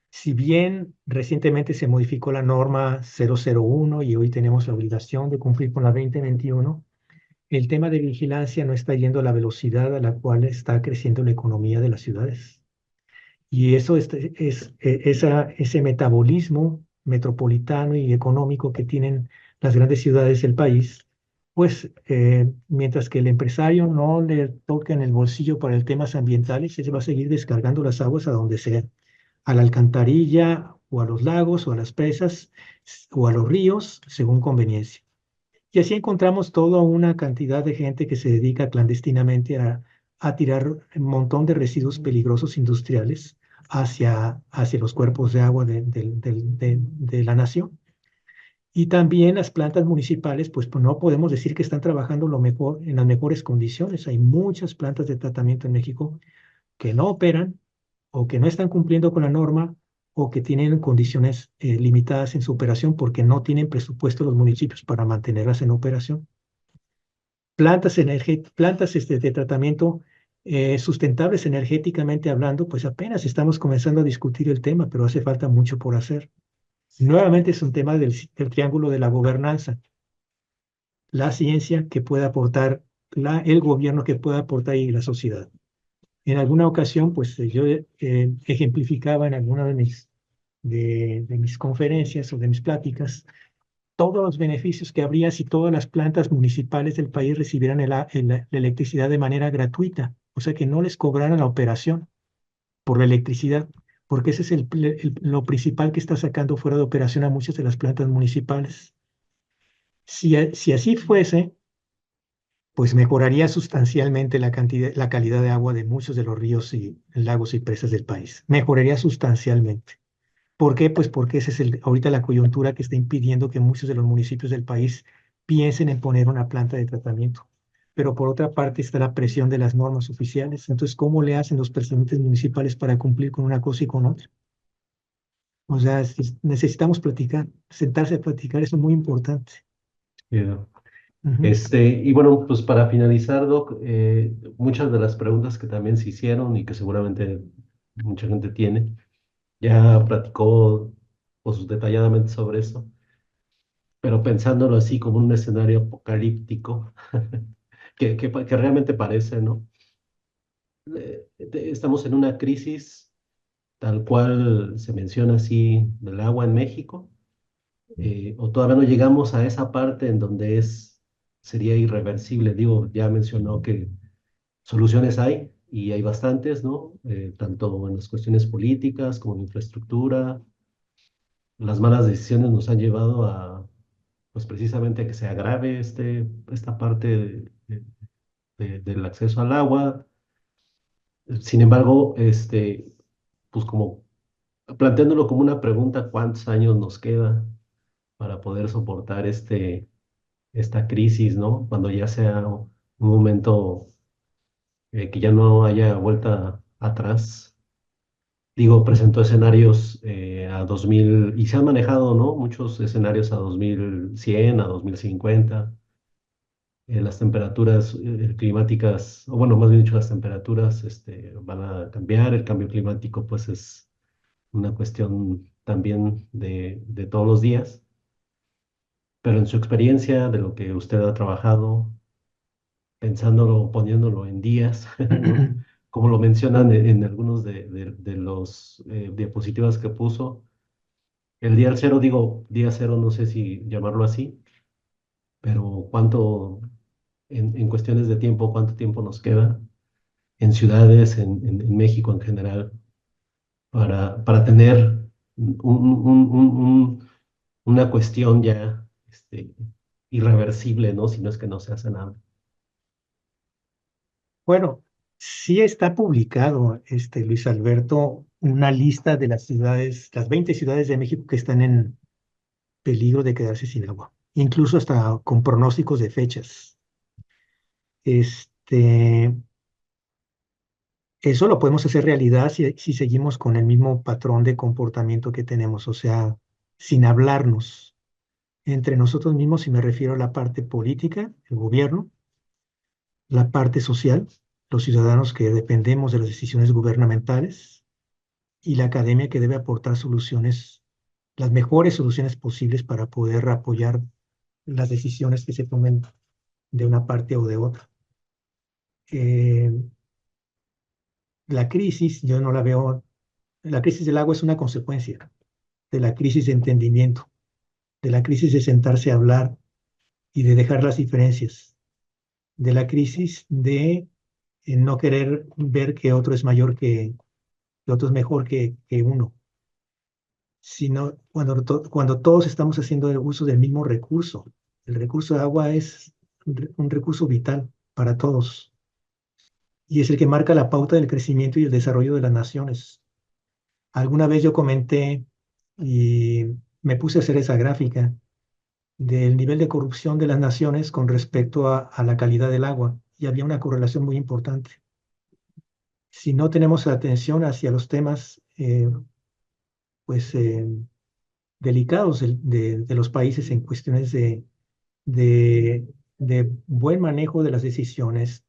Si bien recientemente se modificó la norma 001 y hoy tenemos la obligación de cumplir con la 2021, el tema de vigilancia no está yendo a la velocidad a la cual está creciendo la economía de las ciudades. Y eso ese metabolismo metropolitano y económico que tienen las grandes ciudades del país, pues mientras que el empresario no le toque en el bolsillo para el temas ambientales, se va a seguir descargando las aguas a donde sea, a la alcantarilla o a los lagos o a las presas o a los ríos, según conveniencia. Y así encontramos toda una cantidad de gente que se dedica clandestinamente a tirar un montón de residuos peligrosos industriales hacia los cuerpos de agua de la nación. Y también las plantas municipales, pues no podemos decir que están trabajando lo mejor, en las mejores condiciones. Hay muchas plantas de tratamiento en México que no operan o que no están cumpliendo con la norma o que tienen condiciones limitadas en su operación porque no tienen presupuesto los municipios para mantenerlas en operación. Plantas de tratamiento sustentables energéticamente hablando, pues apenas estamos comenzando a discutir el tema, pero hace falta mucho por hacer. Nuevamente es un tema del triángulo de la gobernanza, la ciencia que puede aportar, el gobierno que puede aportar y la sociedad. En alguna ocasión, pues yo ejemplificaba en alguna de mis conferencias o de mis pláticas todos los beneficios que habría si todas las plantas municipales del país recibieran la electricidad de manera gratuita, o sea que no les cobraran la operación por la electricidad, porque ese es lo principal que está sacando fuera de operación a muchas de las plantas municipales. Si así fuese, pues mejoraría sustancialmente la calidad de agua de muchos de los ríos y lagos y presas del país. Mejoraría sustancialmente. ¿Por qué? Pues porque esa es ahorita la coyuntura que está impidiendo que muchos de los municipios del país piensen en poner una planta de tratamiento. Pero por otra parte está la presión de las normas oficiales. Entonces, ¿cómo le hacen los presidentes municipales para cumplir con una cosa y con otra? O sea, necesitamos platicar, sentarse a platicar, eso es muy importante. Eh, Ujú. y bueno, pues para finalizar, Doc, muchas de las preguntas que también se hicieron y que seguramente mucha gente tiene, ya platicó pues, detalladamente sobre eso, pero pensándolo así como un escenario apocalíptico, que realmente parece, ¿no? Estamos en una crisis tal cual se menciona así del agua en México, o todavía no llegamos a esa parte en donde sería irreversible. Digo, ya mencionó que soluciones hay y hay bastantes, ¿no? Tanto en las cuestiones políticas como en infraestructura. Las malas decisiones nos han llevado pues precisamente a que se agrave esta parte del acceso al agua. Sin embargo, pues como planteándolo como una pregunta, ¿cuántos años nos queda para poder soportar esta crisis, ¿no? Cuando ya sea un momento que ya no haya vuelta atrás. Digo, presentó escenarios a 2000 y se han manejado, ¿no? Muchos escenarios a 2100, a 2050. Las temperaturas climáticas, o bueno, más bien dicho, las temperaturas van a cambiar. El cambio climático, pues, es una cuestión también de todos los días. Pero en su experiencia, de lo que usted ha trabajado, pensándolo, poniéndolo en días, ¿no? como lo mencionan en algunos de los diapositivas que puso, el día cero, digo, día cero, no sé si llamarlo así, pero cuánto, en cuestiones de tiempo, cuánto tiempo nos queda en ciudades, en México en general, para tener una cuestión ya irreversible, ¿no? Si no es que no se hace nada. Bueno, sí está publicado, Luis Alberto, una lista de las ciudades, las 20 ciudades de México que están en peligro de quedarse sin agua, incluso hasta con pronósticos de fechas. Este, Eso lo podemos hacer realidad si seguimos con el mismo patrón de comportamiento que tenemos, o sea, sin hablarnos entre nosotros mismos, y me refiero a la parte política, el gobierno, la parte social, los ciudadanos que dependemos de las decisiones gubernamentales, y la academia que debe aportar soluciones, las mejores soluciones posibles para poder apoyar las decisiones que se tomen de una parte o de otra. Eh, la crisis, yo no la veo, la crisis del agua es una consecuencia de la crisis de entendimiento, de la crisis de sentarse a hablar y de dejar las diferencias, de la crisis de no querer ver que otro es mayor que otro es mejor que uno, sino cuando todos estamos haciendo el uso del mismo recurso. El recurso de agua es un recurso vital para todos y es el que marca la pauta del crecimiento y el desarrollo de las naciones. Alguna vez yo comenté y me puse a hacer esa gráfica del nivel de corrupción de las naciones con respecto a la calidad del agua, y había una correlación muy importante. Si no tenemos atención hacia los temas pues, delicados de los países en cuestiones de, de buen manejo de las decisiones,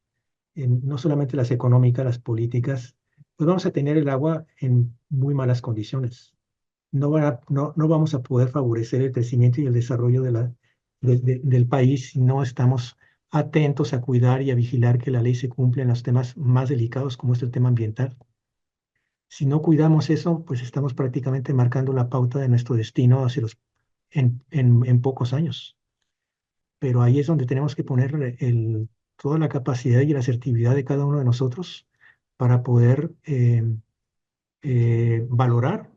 no solamente las económicas, las políticas, pues vamos a tener el agua en muy malas condiciones. No vamos a poder favorecer el crecimiento y el desarrollo del país si no estamos atentos a cuidar y a vigilar que la ley se cumpla en los temas más delicados como es el tema ambiental. Si no cuidamos eso, pues estamos prácticamente marcando la pauta de nuestro destino en pocos años. Pero ahí es donde tenemos que poner toda la capacidad y la asertividad de cada uno de nosotros para poder valorar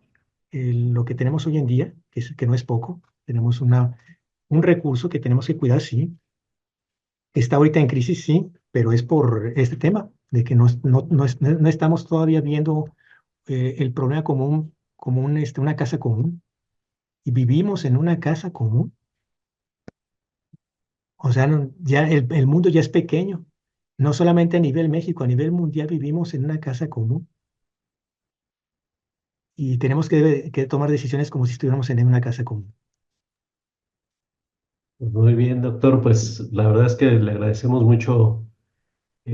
lo que tenemos hoy en día, que no es poco. Tenemos un recurso que tenemos que cuidar, sí. Está ahorita en crisis, sí, pero es por este tema, de que no estamos todavía viendo el problema una casa común, y vivimos en una casa común. O sea, ya el mundo ya es pequeño. No solamente a nivel México, a nivel mundial vivimos en una casa común. Y tenemos que tomar decisiones como si estuviéramos en una casa común. Pues muy bien, doctor, pues la verdad es que le agradecemos mucho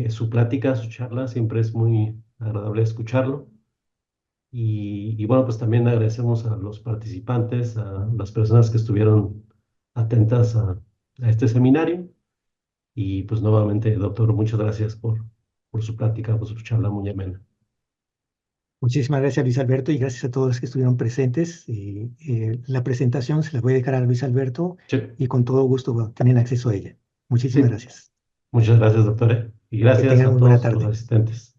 su plática, su charla, siempre es muy agradable escucharlo. Y bueno, pues también agradecemos a los participantes, a las personas que estuvieron atentas a este seminario. Y pues nuevamente, doctor, muchas gracias por su plática, por su charla muy amena. Muchísimas gracias, Luis Alberto, y gracias a todos los que estuvieron presentes. Y, la presentación se la voy a dejar a Luis Alberto, Sí, y con todo gusto, bueno, tienen acceso a ella. Muchísimas sí, gracias. muchas gracias, doctor. Y Que gracias tengan a muy buena todos los tarde. asistentes.